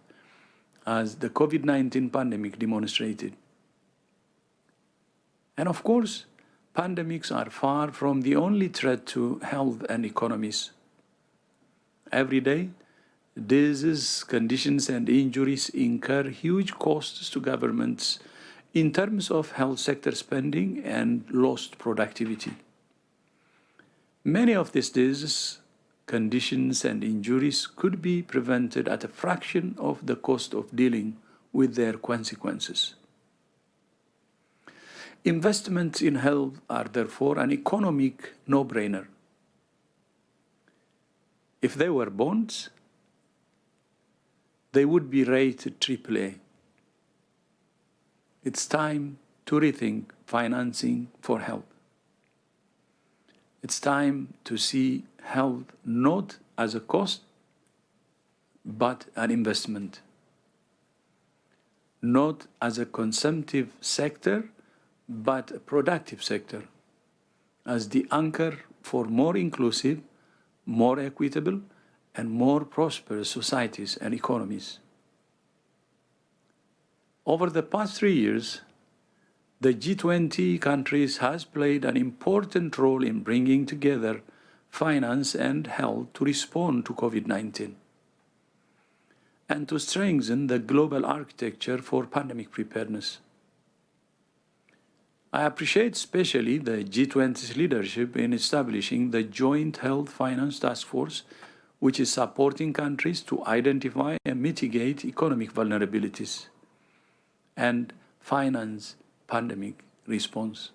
as the COVID-19 pandemic demonstrated. And of course, pandemics are far from the only threat to health and economies. Every day, diseases, conditions, and injuries incur huge costs to governments in terms of health sector spending and lost productivity. Many of these diseases, conditions, and injuries could be prevented at a fraction of the cost of dealing with their consequences. Investments in health are therefore an economic no-brainer. If they were bonds, they would be rated AAA. It's time to rethink financing for health. It's time to see health not as a cost, but an investment. Not as a consumptive sector, but a productive sector, as the anchor for more inclusive, more equitable, and more prosperous societies and economies. Over the past 3 years, the G20 countries has played an important role in bringing together finance, and health to respond to COVID-19 and to strengthen the global architecture for pandemic preparedness. I appreciate especially the G20's leadership in establishing the Joint Health Finance Task Force, which is supporting countries to identify and mitigate economic vulnerabilities and finance pandemic response.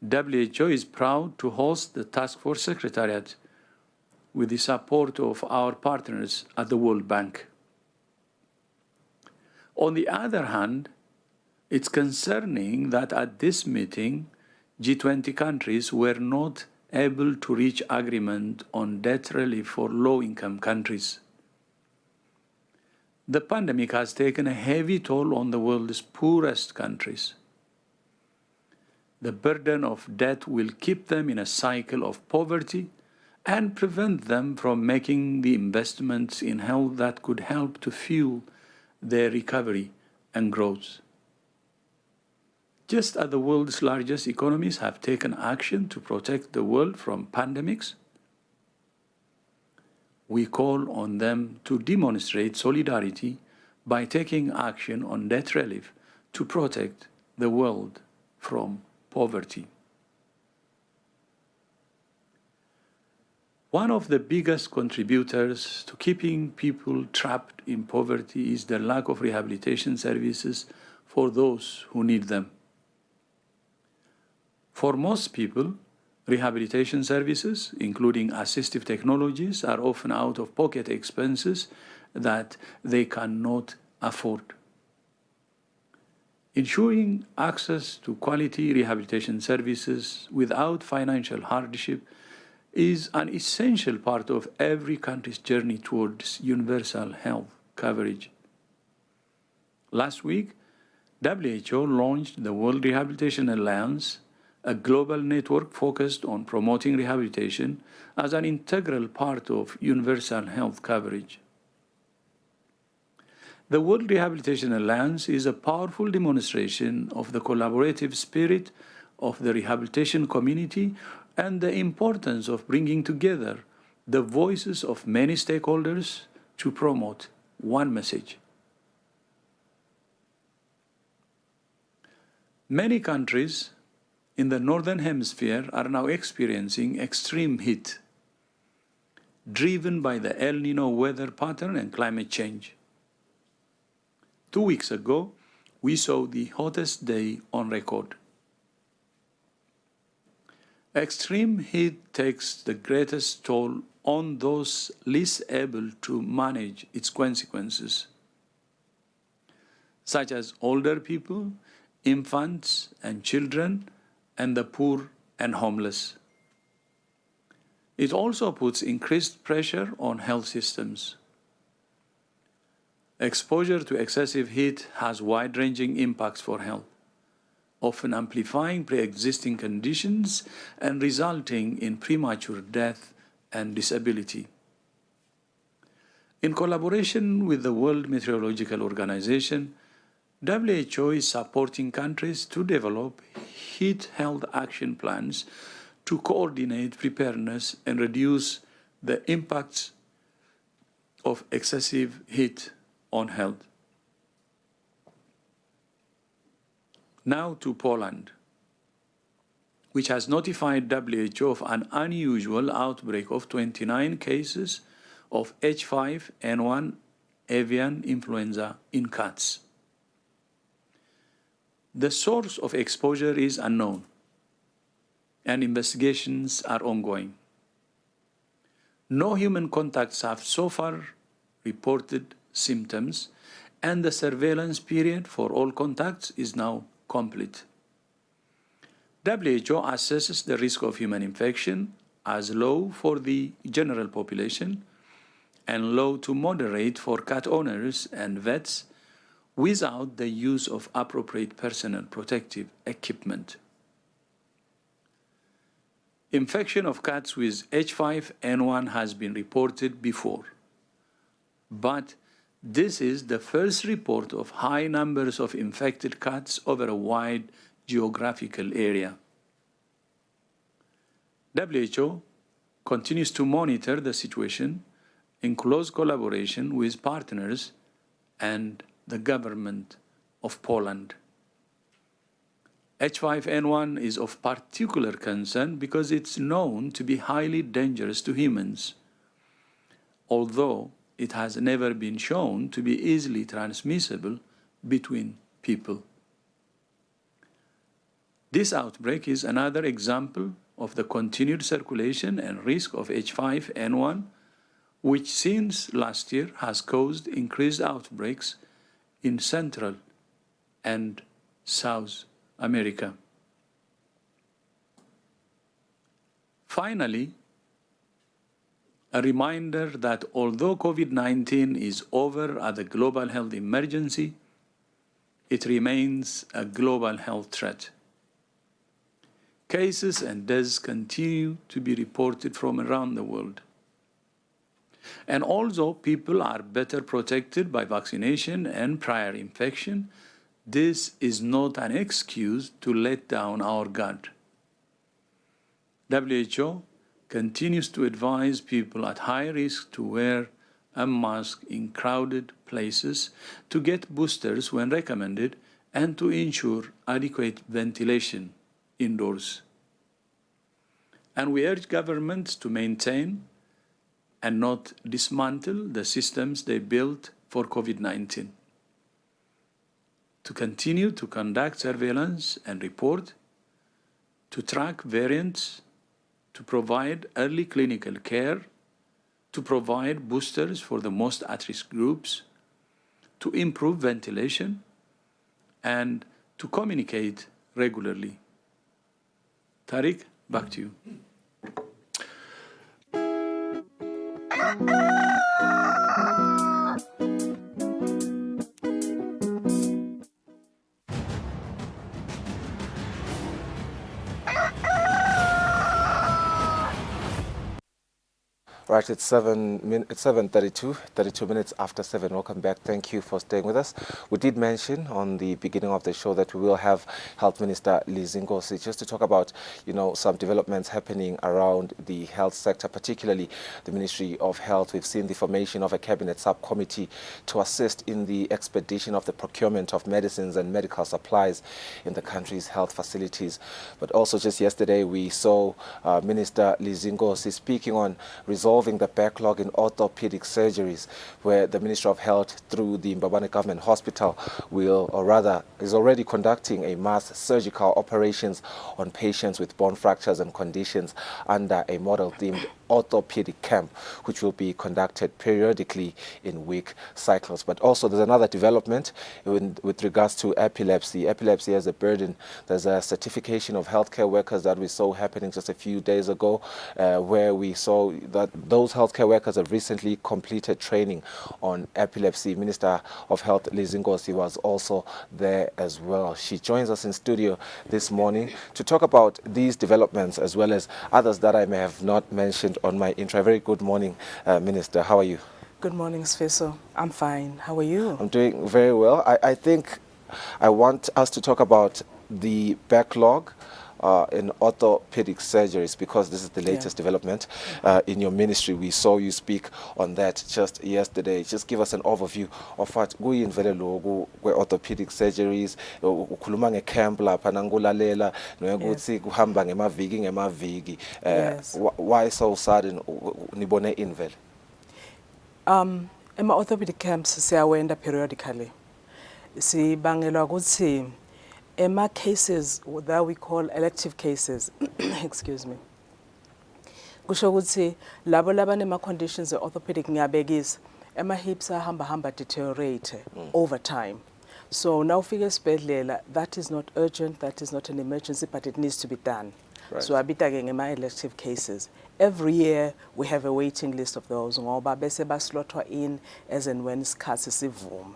WHO is proud to host the Task Force Secretariat with the support of our partners at the World Bank. On the other hand, it's concerning that at this meeting, G20 countries were not able to reach agreement on debt relief for low-income countries. The pandemic has taken a heavy toll on the world's poorest countries. The burden of debt will keep them in a cycle of poverty and prevent them from making the investments in health that could help to fuel their recovery and growth. Just as the world's largest economies have taken action to protect the world from pandemics, we call on them to demonstrate solidarity by taking action on debt relief to protect the world from poverty. One of the biggest contributors to keeping people trapped in poverty is the lack of rehabilitation services for those who need them. For most people, rehabilitation services, including assistive technologies, are often out-of-pocket expenses that they cannot afford. Ensuring access to quality rehabilitation services without financial hardship is an essential part of every country's journey towards universal health coverage. Last week, WHO launched the World Rehabilitation Alliance, a global network focused on promoting rehabilitation as an integral part of universal health coverage. The World Rehabilitation Alliance is a powerful demonstration of the collaborative spirit of the rehabilitation community and the importance of bringing together the voices of many stakeholders to promote one message. Many countries in the Northern Hemisphere are now experiencing extreme heat, driven by the El Nino weather pattern and climate change. 2 weeks ago, we saw the hottest day on record. Extreme heat takes the greatest toll on those least able to manage its consequences, such as older people, infants and children, and the poor and homeless. It also puts increased pressure on health systems. Exposure to excessive heat has wide-ranging impacts for health, often amplifying pre-existing conditions and resulting in premature death and disability. In collaboration with the World Meteorological Organization, WHO is supporting countries to develop heat health action plans to coordinate preparedness and reduce the impacts of excessive heat on health. Now to Poland, which has notified WHO of an unusual outbreak of 29 cases of H5N1 avian influenza in cats. The source of exposure is unknown, and investigations are ongoing. No human contacts have so far reported symptoms, and the surveillance period for all contacts is now complete. WHO assesses the risk of human infection as low for the general population and low to moderate for cat owners and vets without the use of appropriate personal protective equipment. Infection of cats with H5N1 has been reported before, but this is the first report of high numbers of infected cats over a wide geographical area. WHO continues to monitor the situation in close collaboration with partners and the government of Poland. H5N1 is of particular concern because it's known to be highly dangerous to humans, although it has never been shown to be easily transmissible between people. This outbreak is another example of the continued circulation and risk of H5N1, which since last year has caused increased outbreaks in Central and South America. Finally, a reminder that although COVID-19 is over as a global health emergency, it remains a global health threat. Cases and deaths continue to be reported from around the world. And although people are better protected by vaccination and prior infection, this is not an excuse to let down our guard. WHO continues to advise people at high risk to wear a mask in crowded places, to get boosters when recommended, and to ensure adequate ventilation indoors. And we urge governments to maintain and not dismantle the systems they built for COVID-19, to continue to conduct surveillance and report, to track variants, to provide early clinical care, to provide boosters for the most at-risk groups, to improve ventilation, and to communicate regularly. Tariq, back to you. Right, it's 7:32, 32 minutes after 7. Welcome back. Thank you for staying with us. We did mention on the beginning of the show that we will have Health Minister Lizingosi just to talk about, some developments happening around the health sector, particularly the Ministry of Health. We've seen the formation of a cabinet subcommittee to assist in the expedition of the procurement of medicines and medical supplies in the country's health facilities. But also just yesterday, we saw Minister Lizingosi speaking on resolving the backlog in orthopedic surgeries, where the Ministry of Health, through the Mbabane Government Hospital, is already conducting a mass surgical operations on patients with bone fractures and conditions under a model-themed orthopedic camp, which will be conducted periodically in week cycles. But also there's another development with regards to epilepsy. Epilepsy has a burden. There's a certification of healthcare workers that we saw happening just a few days ago, where we saw that those healthcare workers have recently completed training on epilepsy. Minister of Health Lizingosi was also there as well. She joins us in studio this morning to talk about these developments as well as others that I may have not mentioned on my intro. Very good morning, Minister. How are you? Good morning, Sfeso. I'm fine. How are you? I'm doing very well. I think I want us to talk about the backlog in orthopedic surgeries, because this is the latest development in your ministry. We saw you speak on that just yesterday. Just give us an overview of what kuyimvelelo kwe-orthopedic surgeries. Ukhuluma ngecamp lapha nangulalela nokuthi kuhamba ngemaviki. Why so sudden nibone invele? Ema-orthopedic camps siyawenda periodically. Sibangelwa ukuthi cases that we call elective cases, excuse me, kusho ukuthi labo labanema conditions orthopedic ngiyabekisa, hips ahamba deteriorate over time. So now figure esibhedlela, that is not urgent, that is not an emergency, but it needs to be done. Right. So abita-ke ngema-elective cases. Every year we have a waiting list of those ngoba bese baslotwa in as and when isikhathi sivuma.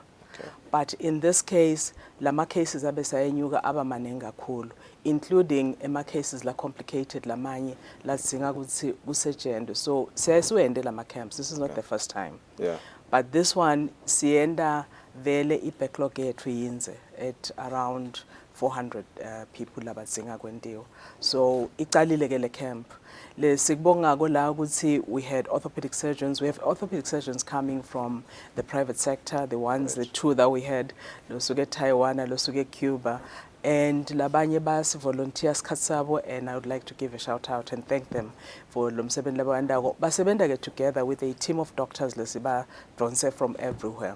But in this case, lama cases abesayenyuka aba maningi kakhulu, including cases la complicated lamanye ladzinga ukuthi kusetshenzwe. So siyasiwende lama camps. This is not the first time. Yeah. But this one sienda vele I backlog yethu yinze at around 400 people labadzinga kwentiwa. So iqalile ke le camp. Le sikubonga ko la ukuthi we had orthopedic surgeons. We have orthopedic surgeons coming from the private sector, the ones, the two that we had, losuke Taiwan, losuke Cuba. And labanye basi volunteers katsabo, and I would like to give a shout out and thank them for lomsebenzi labandako. Basebenda get together with a team of doctors lesiba bronze from everywhere.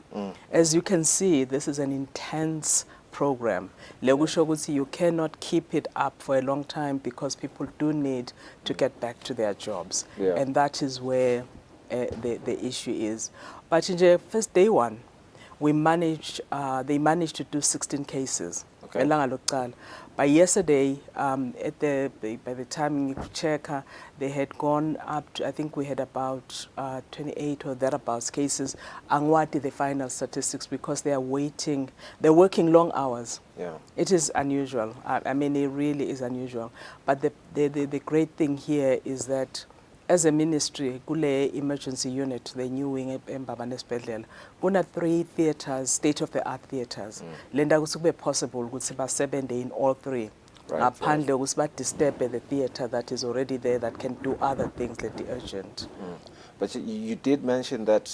As you can see, this is an intense program. You cannot keep it up for a long time because people do need to get back to their jobs. Yeah. And that is where the issue is. But in the first day one, we managed, they managed to do 16 cases. Okay. By yesterday, by the time you check, they had gone up to, I think we had about 28 or thereabouts cases. Angwati the final statistics because they are waiting, they're working long hours. Yeah. It is unusual. I mean, it really is unusual. But the great thing here is that as a ministry, kule emergency unit, the new wing eMbabane Esibhedlela, kuna 3 theaters, state-of-the-art theaters. Lenda kusube possible ukuthi basebenze in all 3. Ngaphandle ukuthi ba-disturb the theater that is already there that can do other things like the urgent. But you did mention that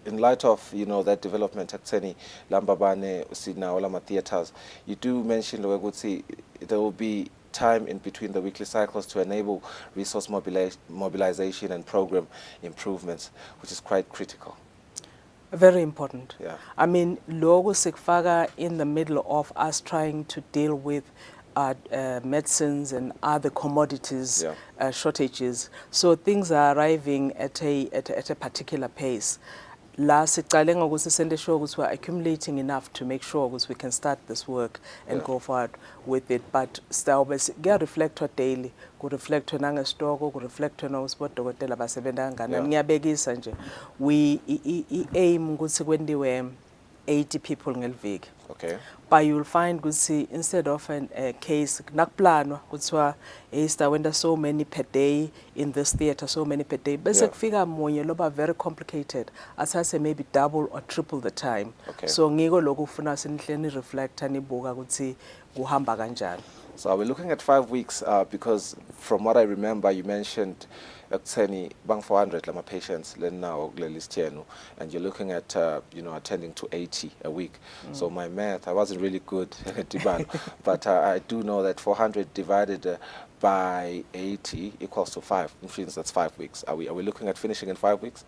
in light of, you know, that development at Tseni, Lambabane, Sidna, Olama theaters, you do mention there will be time in between the weekly cycles to enable resource mobilization and program improvements, which is quite critical. Very important. Yeah. I mean, logo sikfaga in the middle of us trying to deal with medicines and other commodities shortages. So things are arriving at a particular pace. Last we're accumulating enough to make sure we can start this work and go forward with it. But still, get reflect daily, go reflect on our stock, go reflect on our sport. We aim when 80 people in week. Okay. But you will find instead of a case, nakplano, when there's so many per day in this theater, so many per day. Basic figure more very complicated. As I say, maybe double or triple the time. Okay. So ngigo logo funa sinhleni reflect ani buka ukuthi kuhamba kanjani. So we're looking at 5 weeks because from what I remember, you mentioned Tseni bang 400 lama patients now and you're looking at attending to 80 a week. So my math, I wasn't really good but I do know that 400 divided by 80 equals to 5, which means that's 5 weeks. Are we looking at finishing in 5 weeks?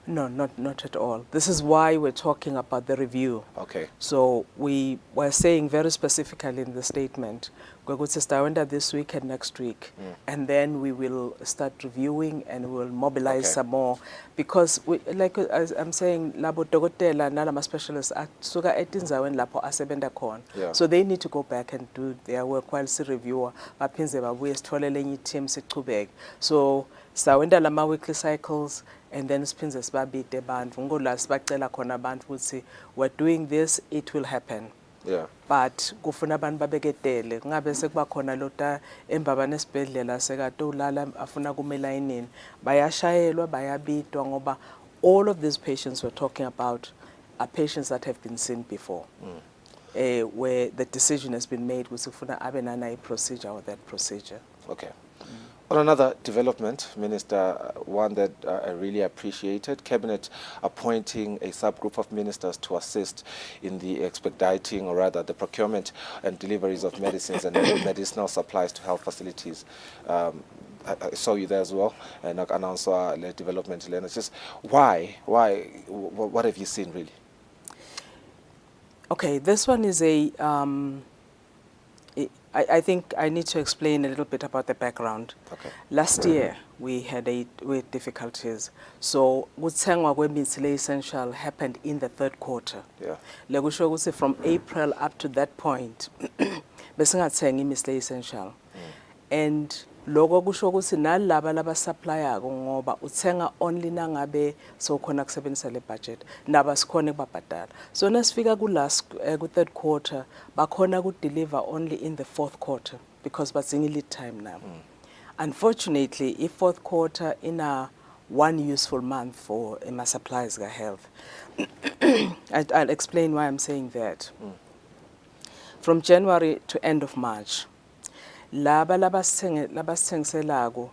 No, not at all. This is why we're talking about the review. Okay. So we were saying very specifically in the statement, we're going to start this week and next week. And then we will start reviewing and we'll mobilize some more. Because, like as I'm saying, labo dokotela nalama specialists suka etinzaweni lapho asebenta khona. So they need to go back and do their work while si reviewer baphinze babuye sitholele enye team sichubeke. So sawenda lama weekly cycles and then spinze sibabide abantu ngola sibacela khona abantu ukuthi we're doing this, it will happen. Yeah. But kufuna abantu babeketele ngabe sekuba khona lota eMbabane Esibhedlela sekade ulala afuna kumelayinini bayashayelwa bayabidwa ngoba all of these patients we're talking about are patients that have been seen before. Where the decision has been made ukuthi kufuna abe nana procedure or that procedure. Okay. On another development, Minister, one that I really appreciated, Cabinet appointing a subgroup of ministers to assist in the expediting, or rather the procurement and deliveries of medicines and medicinal supplies to health facilities. I saw you there as well, and announced the development. It's just why? What have you seen really? Okay, this one is I think I need to explain a little bit about the background. Okay. Last year, we had difficulties. So, kutsengwa kwemithi essential happened in the 3rd quarter. Yeah. Lekusho ukuthi from April up to that point, besingathengi imithi essential. And loko kusho ukuthi nalaba laba supplier ngoba uthenga only nangabe sokhona kusebenzisa le budget naba sikhona kubabhadala. So nasifika ku 3rd quarter bakhona ku deliver only in the 4th quarter because badzinga lead time now. Unfortunately, if 4th quarter in a one useful month for my supplies ga health. I'll explain why I'm saying that. from January to end of March. Laba labasithengiselako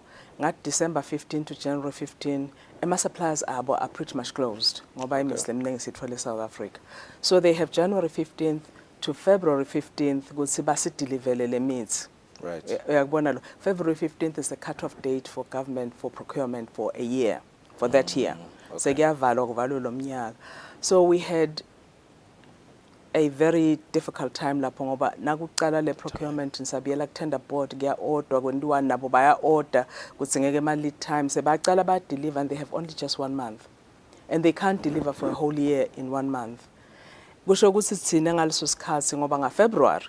December 15 to January 15, suppliers abo are pretty much closed ngoba imisle eminingi sithola South Africa. So they have January 15th to February 15th ukuthi basideliver le mithi. Right. February 15th is the cut-off date for government for procurement for a year, for that year. So we had a very difficult time lapho ngoba nakuqala le procurement nisabiyela tender board kuya order kwenziwa nabo baya order kuthi ngeke ma lead time sebaqala ba deliver and they have only just 1 month and they can't deliver for a whole year in 1 month. Kusho ukuthi sithina ngaleso sikhathi ngoba ngaFebruary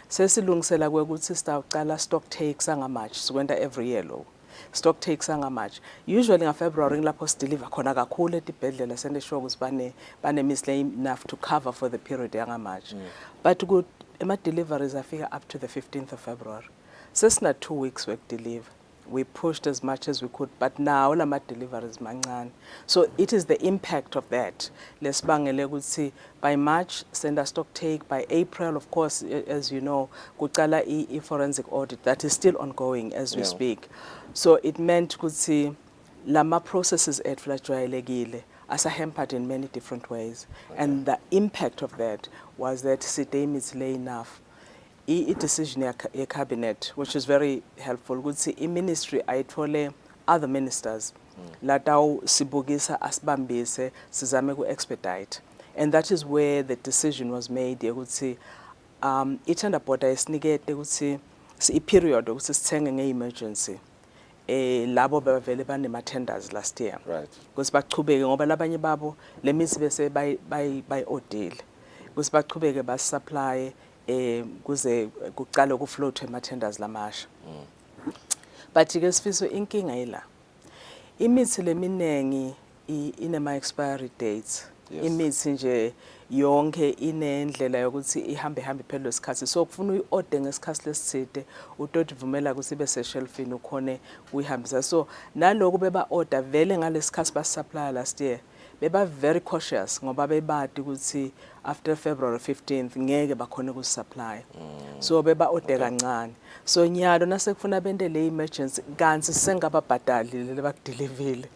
sesilungisela kwekuthi sitawuqala stock takes angamach sikwenta every year lo stock takes angamach usually ngaFebruary ngilapho sideliver khona kakhulu etibhedlela sende sure ukuthi bane misle enough to cover for the period yangamach but good ema deliveries afika up to the 15th of February sesina 2 weeks work deliver. We pushed as much as we could, but now lama deliveries mancane. So it is the impact of that. Lesibangele ukuthi by March send a stock take, by April of course as you know kuqala I forensic audit that is still ongoing as we speak. So it meant ukuthi lama processes etflajwayelekile as a hampered in many different ways. And the impact of that was that sidame is lay enough. A decision a cabinet, which is very helpful. Good see a ministry ayithole other ministers. Latau sibugisa asbambise sizame ku expedite, and that is where the decision was made. You could see, itanda border isnikete could see a period of sithenge nge-emergency. Labo bevele banema tenders last year. Right. Because baqhubeke ngoba labanye babo lemisi bese by ordeal. Because baqhubeke bas supply. Kuze kuqala ukufloat ema-tenders lamasha. But ke sifiso inkinga yila imithi leminengi inema expiry dates. Imithi nje yonke inendlela yokuthi ihambe phela lesikhathi so kufuna uyi-order ngesikhathi lesithide utodivumela ukuthi ibe seshelfini ukhone uyihambisa so naloku beba order vele ngalesikhathi basupply last year beba very cautious ngoba bebadi ukuthi after February 15th ngeke bakhona ukusupply so beba order kancane so nyalo nasekufuna bende le emergency kanti sengababhadali lebakudeliverile.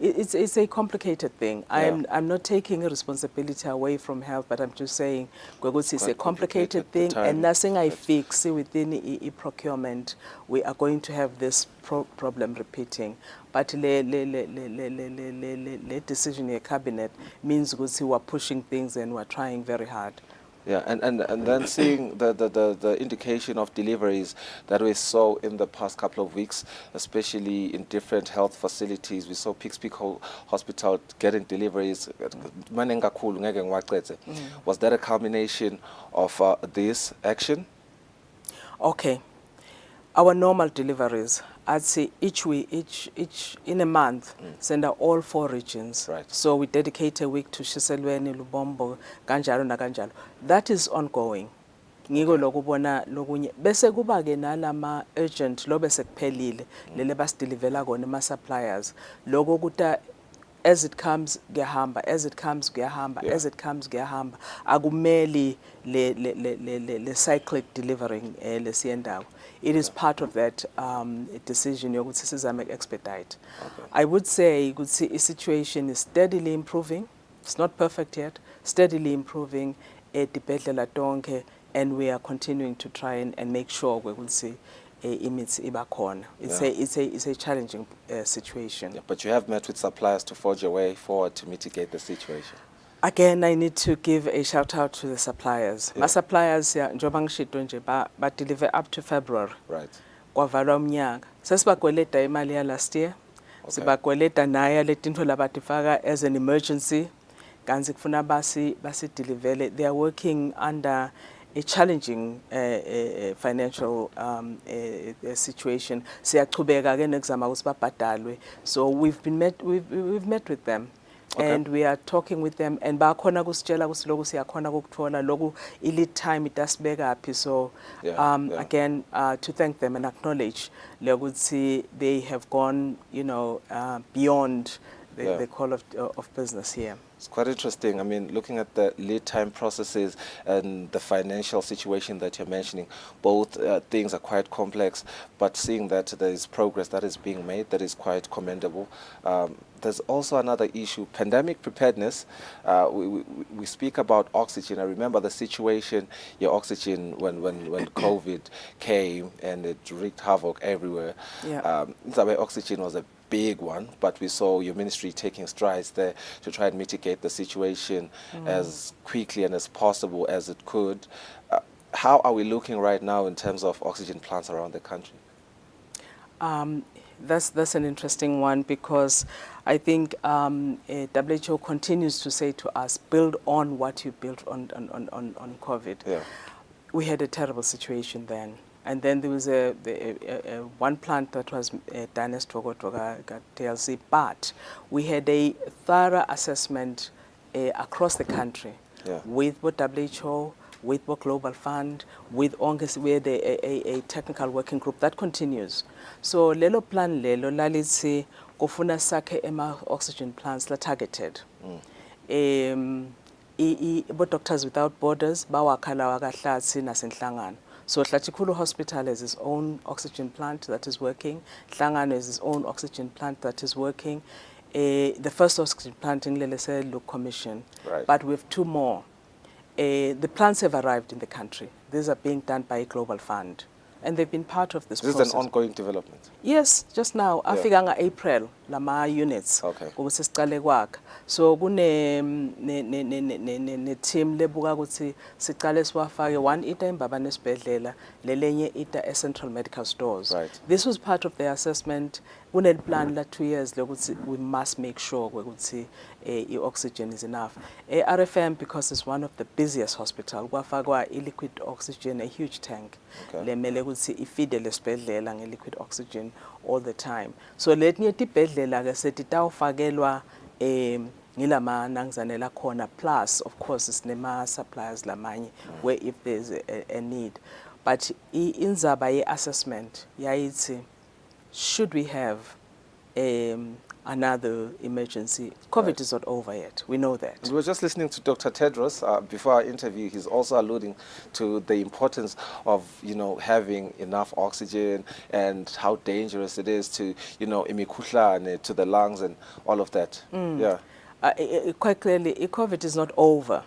It's a complicated thing. I'm not taking responsibility away from health, but I'm just saying it's a complicated thing and nothing I fix within procurement we are going to have this problem repeating. But le decision in cabinet means we are pushing things and we are trying very hard. Yeah, and then seeing the indication of deliveries that we saw in the past couple of weeks, especially in different health facilities. We saw Peak Hospital getting deliveries. Was that a culmination of this action? Okay. Our normal deliveries, I'd say each in a month, send out all 4 regions. Right. So we dedicate a week to Shiselweni, Lubombo, Ganjalo na Ganjalo. That is ongoing. Ngiko lokubona lokunye bese kuba ke nalama urgent lo bese kuphelile lele basideliverla kona ama suppliers lokho kuta as it comes kuyahamba as it comes kuyahamba as it comes kuyahamba akumeli le cyclic delivering lesiyendawo. It is part of that decision yokuthi sizame expedite. I would say the situation is steadily improving. It's not perfect yet. Steadily improving etibhedlela tonke, and we are continuing to try and make sure we will see imithi ibakhona. It's a challenging situation. But you have met with suppliers to forge a way forward to mitigate the situation. Again, I need to give a shout out to the suppliers. My suppliers, njoba ngishito nje ba deliver up to February. Right. Kwavalwa umnyaka. Sesibakweleta imali ya last year. Sibakweleta naya letinto labatifaka as an emergency. Kanzi kufuna basi delivele. They are working under a challenging financial situation. Siyaqhubeka ke nekuzama ukuthi babhadalwe. So we've met with them. Okay. And we are talking with them and bakhona kusitshela ukuthi lokho siyakhona ukuthola lokho lead time itasibeka phi so again to thank them and acknowledge ukuthi they have gone beyond the call of business here. It's quite interesting. I mean, looking at the lead time processes and the financial situation that you're mentioning, both things are quite complex, but seeing that there is progress that is being made, that is quite commendable. There's also another issue, pandemic preparedness. We speak about oxygen. I remember the situation, your oxygen, when COVID came and it wreaked havoc everywhere. Yeah. Oxygen was a big one, but we saw your ministry taking strides there to try and mitigate the situation as quickly and as possible as it could. How are we looking right now in terms of oxygen plants around the country? That's an interesting one, because I think WHO continues to say to us, build on what you built on COVID. Yeah. We had a terrible situation then. And then there was one plant that was done as Togotoga TLC, but we had a thorough assessment across the country with both WHO, with both Global Fund, with ONGES. We had a technical working group that continues. So lelo plan lelo lalitsi kufuna sakhe ema oxygen plants la targeted. But Doctors Without Borders bawakhala wakahlatsi nasenhlangano. So Hlatikulu Hospital has its own oxygen plant that is working. Hlangano has its own oxygen plant that is working. The first oxygen plant in Lelese Look Commission, but we have 2 more. The plants have arrived in the country. These are being done by a Global Fund, and they've been part of this process. This is an ongoing development? Yes, just now. Afika nga April, lama units. Okay. So kune team lebuka ukuthi siqale siwafake, one ita eMbaba nesibhedlela, lelenye ita Central Medical Stores. Right. This was part of the assessment. Kune plan la 2 years lokuthi we must make sure ukuthi oxygen is enough. RFM, because it's one of the busiest hospitals, kwafakwa liquid oxygen, a huge tank. Lemele ukuthi ifide lesibhedlela nge liquid oxygen all the time. So letinye tibhedlela ke setitawufakelwa ngilama nangzane la khona, plus of course sinema suppliers lamanye where if there's a need. But inzaba ye assessment yayithi, should we have another emergency? COVID is not over yet. We know that. We were just listening to Dr. Tedros before our interview. He's also alluding to the importance of, having enough oxygen and how dangerous it is to, imikhuhlane, to the lungs and all of that. Yeah. Quite clearly, COVID is not over.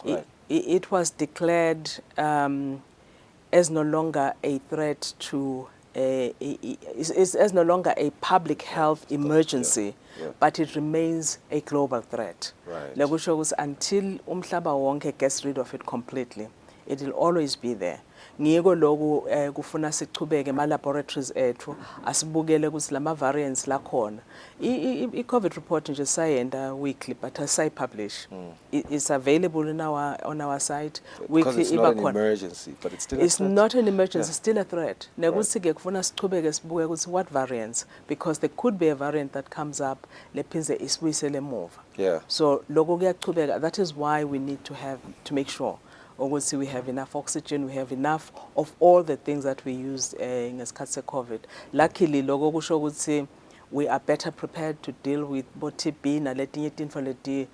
Right. It was declared as no longer a threat to is no longer a public health emergency, but it remains a global threat. Right. Until umhlaba wonke gets rid of it completely, it will always be there. Ngiko loku kufuna sichubeke ema laboratories ethu asibukele ukuthi lama variants la khona. I COVID report nje sayenda weekly, but publish. It's available on our site. Because it's not an emergency, but it's still a threat. It's not an emergency, it's still a threat. Nekuthi ke kufuna sichubeke sibuke ukuthi what variants, because there could be a variant that comes up lephinze isibuyisele emuva. Yeah. So lokho kuyachubeka. That is why we need to make sure ukuthi we have enough oxygen, we have enough of all the things that we used in ngesikhathi COVID. Luckily, lokho kusho ukuthi we are better prepared to deal with TB naletinye tinfo leti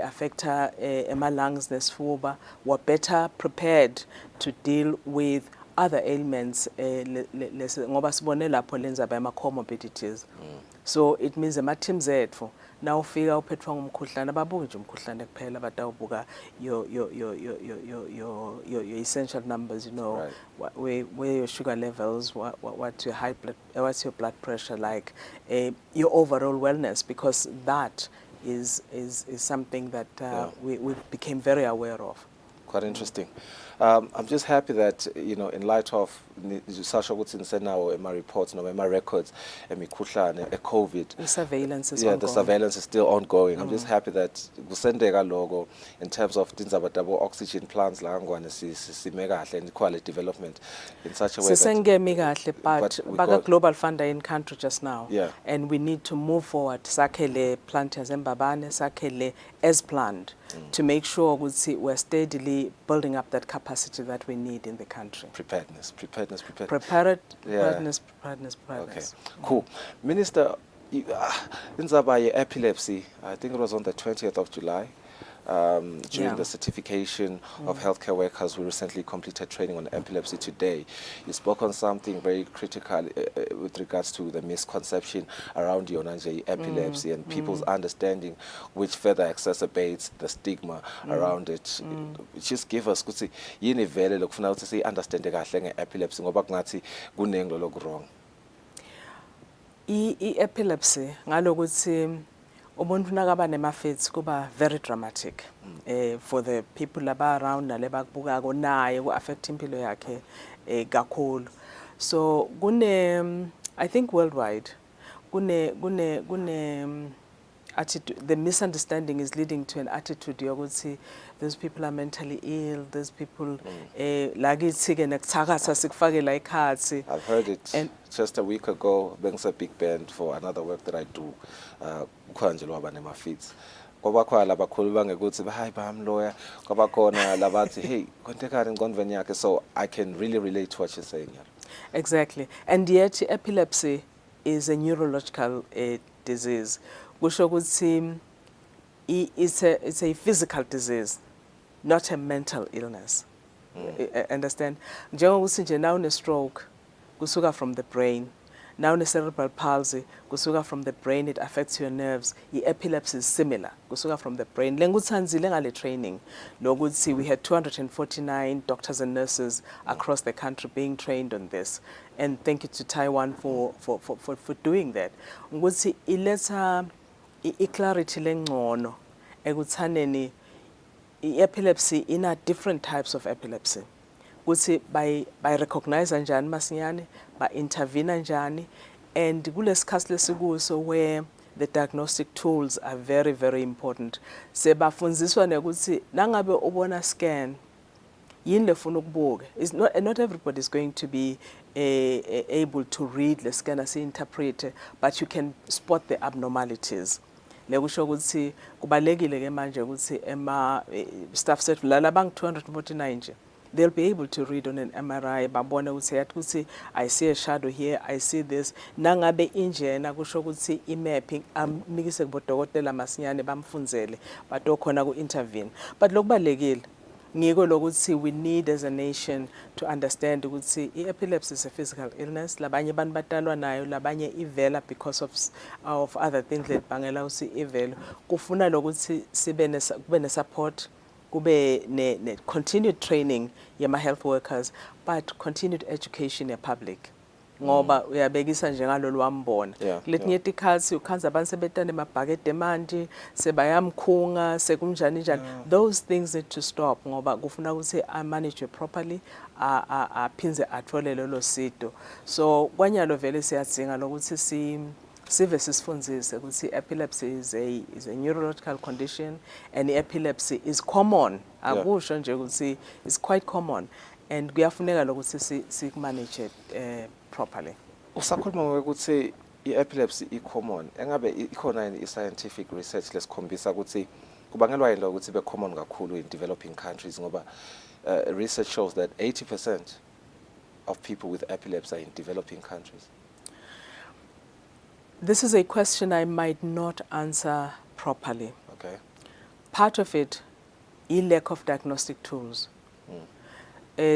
affecta ema lungs nesifuba. We're better prepared to deal with other ailments ngoba sibone lapho lenza ba comorbidities. So it means ema teams ethu now ufika uphethwa ngumkhuhlane ababuki nje umkhuhlane kuphela batawubuka your essential numbers, where your sugar levels, what's your blood pressure like, your overall wellness, because that is something that we became very aware of. Quite interesting. I'm just happy that, in light of Sasha Woodson said now in my reports, in my records, COVID. The surveillance is ongoing. The surveillance is still ongoing. I'm just happy that Gusendega logo, in terms of double oxygen plants, and quality development in such a way that but Global Fund in country just now. Yeah. And we need to move forward. Sakele plant as Mbabane, Sakele as planned, to make sure we're steadily building up that capacity that we need in the country. Preparedness. Preparedness. Okay, cool. Minister, Inzaba epilepsy, I think it was on the 20th of July. During the certification of healthcare workers, we recently completed training on epilepsy today. You spoke on something very critical with regards to the misconception around epilepsy and people's understanding, which further exacerbates the stigma around it. Just give us, kutsi yini vele lokufuna ukuthi si understand kahle nge-epilepsy ngoba kungathi kunengo lokurong. I-epilepsy ngalokuthi umuntu nakaba nema-fits kuba very dramatic for the people laba around nalebakubukako naye ku-affect impilo yakhe kakhulu. So I think worldwide attitude, the misunderstanding is leading to an attitude yokuthi those people are mentally ill, those people lakithi-ke nekuthakatha sikufake la ikhathi. I've heard it just a week ago. Being a big band for another work that I do. Ukhanjelo waba nema-fits. Ngoba khona labakhuluma ngekuthi hayi bam lawyer, ngoba khona labathi hey kontekani ngqondweni yakhe, so I can really relate to what you're saying here. Exactly. And yet epilepsy is a neurological disease. Kusho ukuthi it's a physical disease, not a mental illness. Understand? Njengokuthi nje now une stroke kusuka from the brain. Now une cerebral palsy kusuka from the brain, it affects your nerves. Epilepsy is similar kusuka from the brain. Lenguthanzile ngale training lokuthi we had 249 doctors and nurses across the country being trained on this. And thank you to Taiwan for doing that. Ukuthi iletha clarity lengcono ekuthaneni epilepsy ina different types of epilepsy. Ukuthi by recognize njani masinyane, by intervene njani, and kulesikhathi lesikuso where the diagnostic tools are very, very important. Sebafunziswa nekuthi nangabe ubona scan yini lefuna ukubuka. Not everybody is going to be able to read the scan as interpret, but you can spot the abnormalities. Lekusho ukuthi kubalekile ke manje ukuthi staff set lala bang 249 nje, they'll be able to read on an MRI babone ukuthi I see a shadow here, I see this. Nangabe injena kusho ukuthi i-mapping amikise kubodokotela masinyane bamfunzele batokhona ku-intervene. But lokubalekile ngiko lokuthi we need as a nation to understand ukuthi epilepsy is a physical illness. Labanye abantu batalwa nayo, labanye ivela because of other things that bangela usi ivela. Kufuna lokuthi kube ne support, kube ne continued training yama health workers, but continued education ya public. Ngoba uyabekisa nje ngalolu wambona kuletinye itikhathi ukhanza abantu sebetane emabhakede manje sebayamkhunga sekunjani njani. Those things need to stop ngoba kufuna ukuthi manage properly, aphinze athole lelo sito. So kwanyalo vele siyadzinga lokuthi sive sisifundzise ukuthi epilepsy is a neurological condition, and epilepsy is common. Akusho nje ukuthi it's quite common, and kuyafuneka lokuthi simanage it properly. Usakhuluma ukuthi i-epilepsy i-common. Engabe ikhona yini i-scientific research lesikhombisa ukuthi kubangelwa yini ukuthi be common kakhulu in developing countries ngoba research shows that 80% of people with epilepsy are in developing countries? This is a question I might not answer properly. Okay. Part of it is lack of diagnostic tools.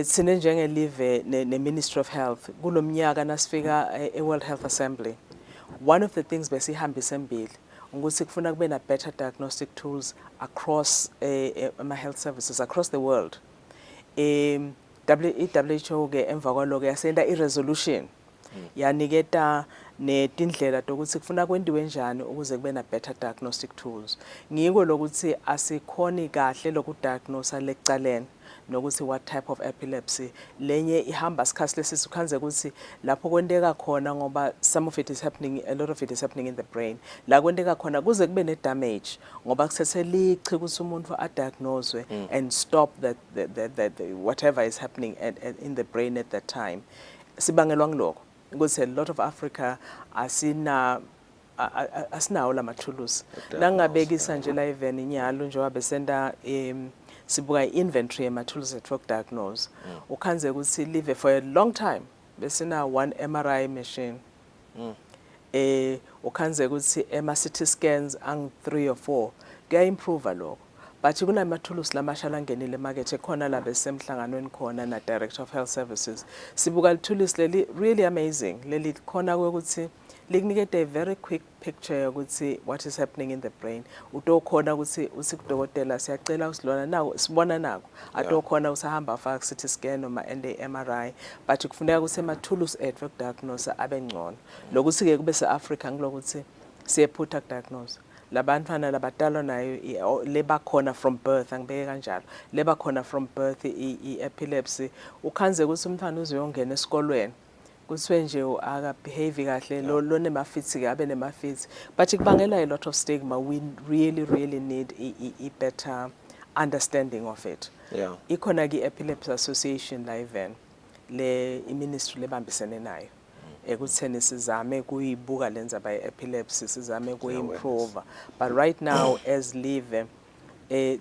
Sine njengelive ne Ministry of Health kulomnyaka nasifika World Health Assembly. One of the things besihambisa embili ukuthi kufuna kube na better diagnostic tools across health services across the world. WHO ke emva kwaloko yasenda i-resolution yaniketa netindlela ukuthi kufuna kwendiwe njani ukuze kube na better diagnostic tools. Ngiko lokuthi asikhoni kahle lokudiagnose lecaleni nokuthi what type of epilepsy lenye ihamba sikhathi lesizukhanze ukuthi lapho kwenteka khona ngoba some of it is happening, a lot of it is happening in the brain. La kwenteka khona kuze kube ne damage ngoba kusese lichi ukuthi umuntu adiagnoswe and stop that whatever is happening in the brain at that time. Sibangelwa ngiloko ukuthi a lot of Africa asinawo lamathulusi. Nangabekisa nje la even inyalo njengoba besenda sibuka inventory yama-tools at work diagnose. Ukhanze ukuthi live for a long time besina one MRI machine. ukhanze ukuthi ema-CT scans ang-3 or 4 kuya-improve lokho. But kunamathulusi lamasha langenile emakethe khona la besemhlanganweni khona na Director of Health Services. Sibuka lithulusi leli really amazing. Leli khona ukuthi likunikete a very quick picture ukuthi what is happening in the brain. Utokhona ukuthi usikudokotela siyacela usilona nawo sibona nako. Atokhona usahamba afaka CT scan noma MRI but kufuneka ukuthi emathulusi ethu diagnose abengcono. Lokuthi ke kube se-Africa ngilokuthi siyephutha diagnose. Labantwana labadalwa nayo leba khona from birth angibeke kanjalo leba khona from birth i-epilepsy ukhanze ukuthi umntwana uzuyongena esikolweni kuthiwe nje akabehave kahle lo nemafits ke abe nemafits but kubangela a lot of stigma. We really need a better understanding of it. Ikhona ke Epilepsy Association la even le ministry lebambisene nayo ekutheni sizame kuyibuka lenza by epilepsy sizame kuimprove but right now as live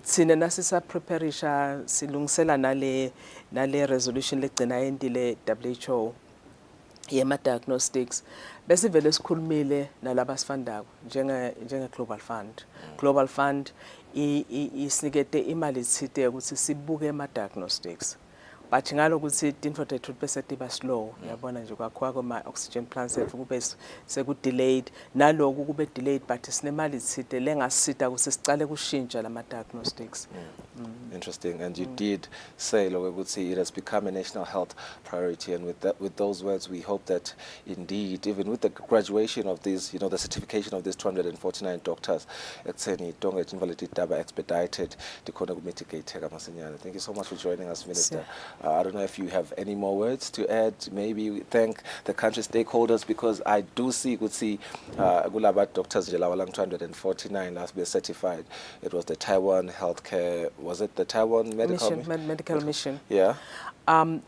thina nasisa prepareisha silungisela nale resolution legcina endile WHO yema diagnostics bese vele sikhulumile nalaba sifandako njenge Global Fund isinikete imali ithite ukuthi sibuke ema diagnostics. But ngalokuthi info the truth bese tiba slow yabona nje kwakho kuma oxygen plants kube sekudelayed naloku kube delayed but sinemali ithite lengasita ukuthi sicale kushintsha lama diagnostics. Interesting, and you did say it has become a national health priority, and with those words we hope that indeed even with the graduation of these, the certification of these 249 doctors ekutheni donge invalid daba expedited dikhona ku mitigate kamasinyane. Thank you so much for joining us, Minister. I don't know if you have any more words to add. Maybe thank the country stakeholders, because I do see kulaba doctors lawalang 249 last be certified. It was the Taiwan healthcare, was it the Taiwan medical mission? Yeah.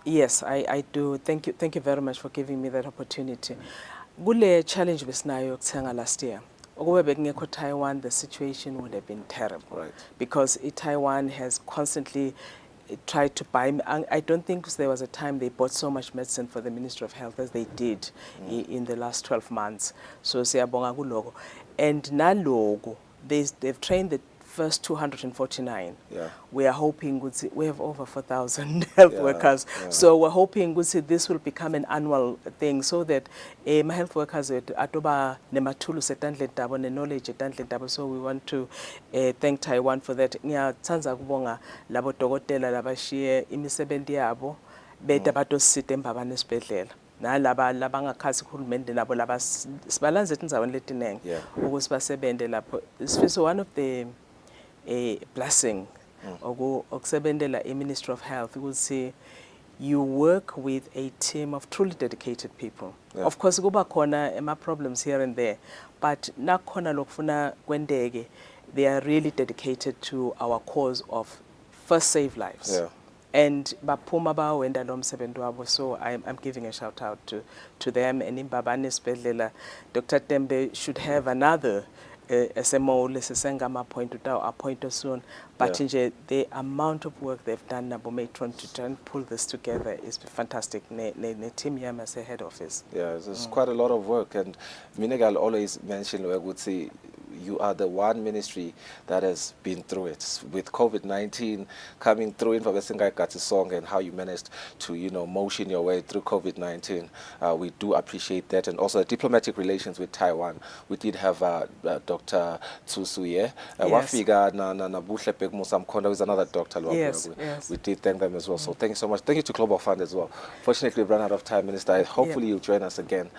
Yes, I do. Thank you very much for giving me that opportunity. Kule challenge besinayo kuthenga last year. Ukube bekungekho Taiwan, the situation would have been terrible. Right. Because Taiwan has constantly tried to buy. I don't think there was a time they bought so much medicine for the Ministry of Health as they did in the last 12 months. So siyabonga kuloko. And nalogo, they've trained the first 249. Yeah. We are hoping we have over 4,000 health workers. Yeah. So we're hoping this will become an annual thing so that my health workers atoba nematulu setandle tabo ne knowledge etandle tabo. So we want to thank Taiwan for that. Ngiyathanza kubonga labo dokotela labashiye imisebenzi yabo beta batosite embabane esibhedlela. Nalaba labangakhazi uhulumende nabo laba sibalanze etindzaweni letinenge ukuthi basebente lapho. So one of the blessing okusebenzela Ministry of Health ukuthi you work with a team of truly dedicated people. Of course kuba khona problems here and there, but nakhona lokufuna kwendeke, they are really dedicated to our cause of first save lives. And baphuma bawenda lo msebenzi wabo, so I'm giving a shout out to them. And in Mbabane Sibhedlela, Dr. Tembe should have another SMO lesesengama appoint soon, but the amount of work they've done Nabometron to try and pull this together is fantastic. Ne team yam as a head office. Yeah, there's quite a lot of work, and Minegal always mentioned I would say you are the one ministry that has been through it with COVID-19 coming through in Song, and how you managed to motion your way through COVID-19. We do appreciate that, and also the diplomatic relations with Taiwan. We did have Dr. Tsusuye. With another doctor. Yes. We did thank them as well. So thank you so much. Thank you to Global Fund as well. Fortunately, we've run out of time, Minister. Hopefully you'll join us again.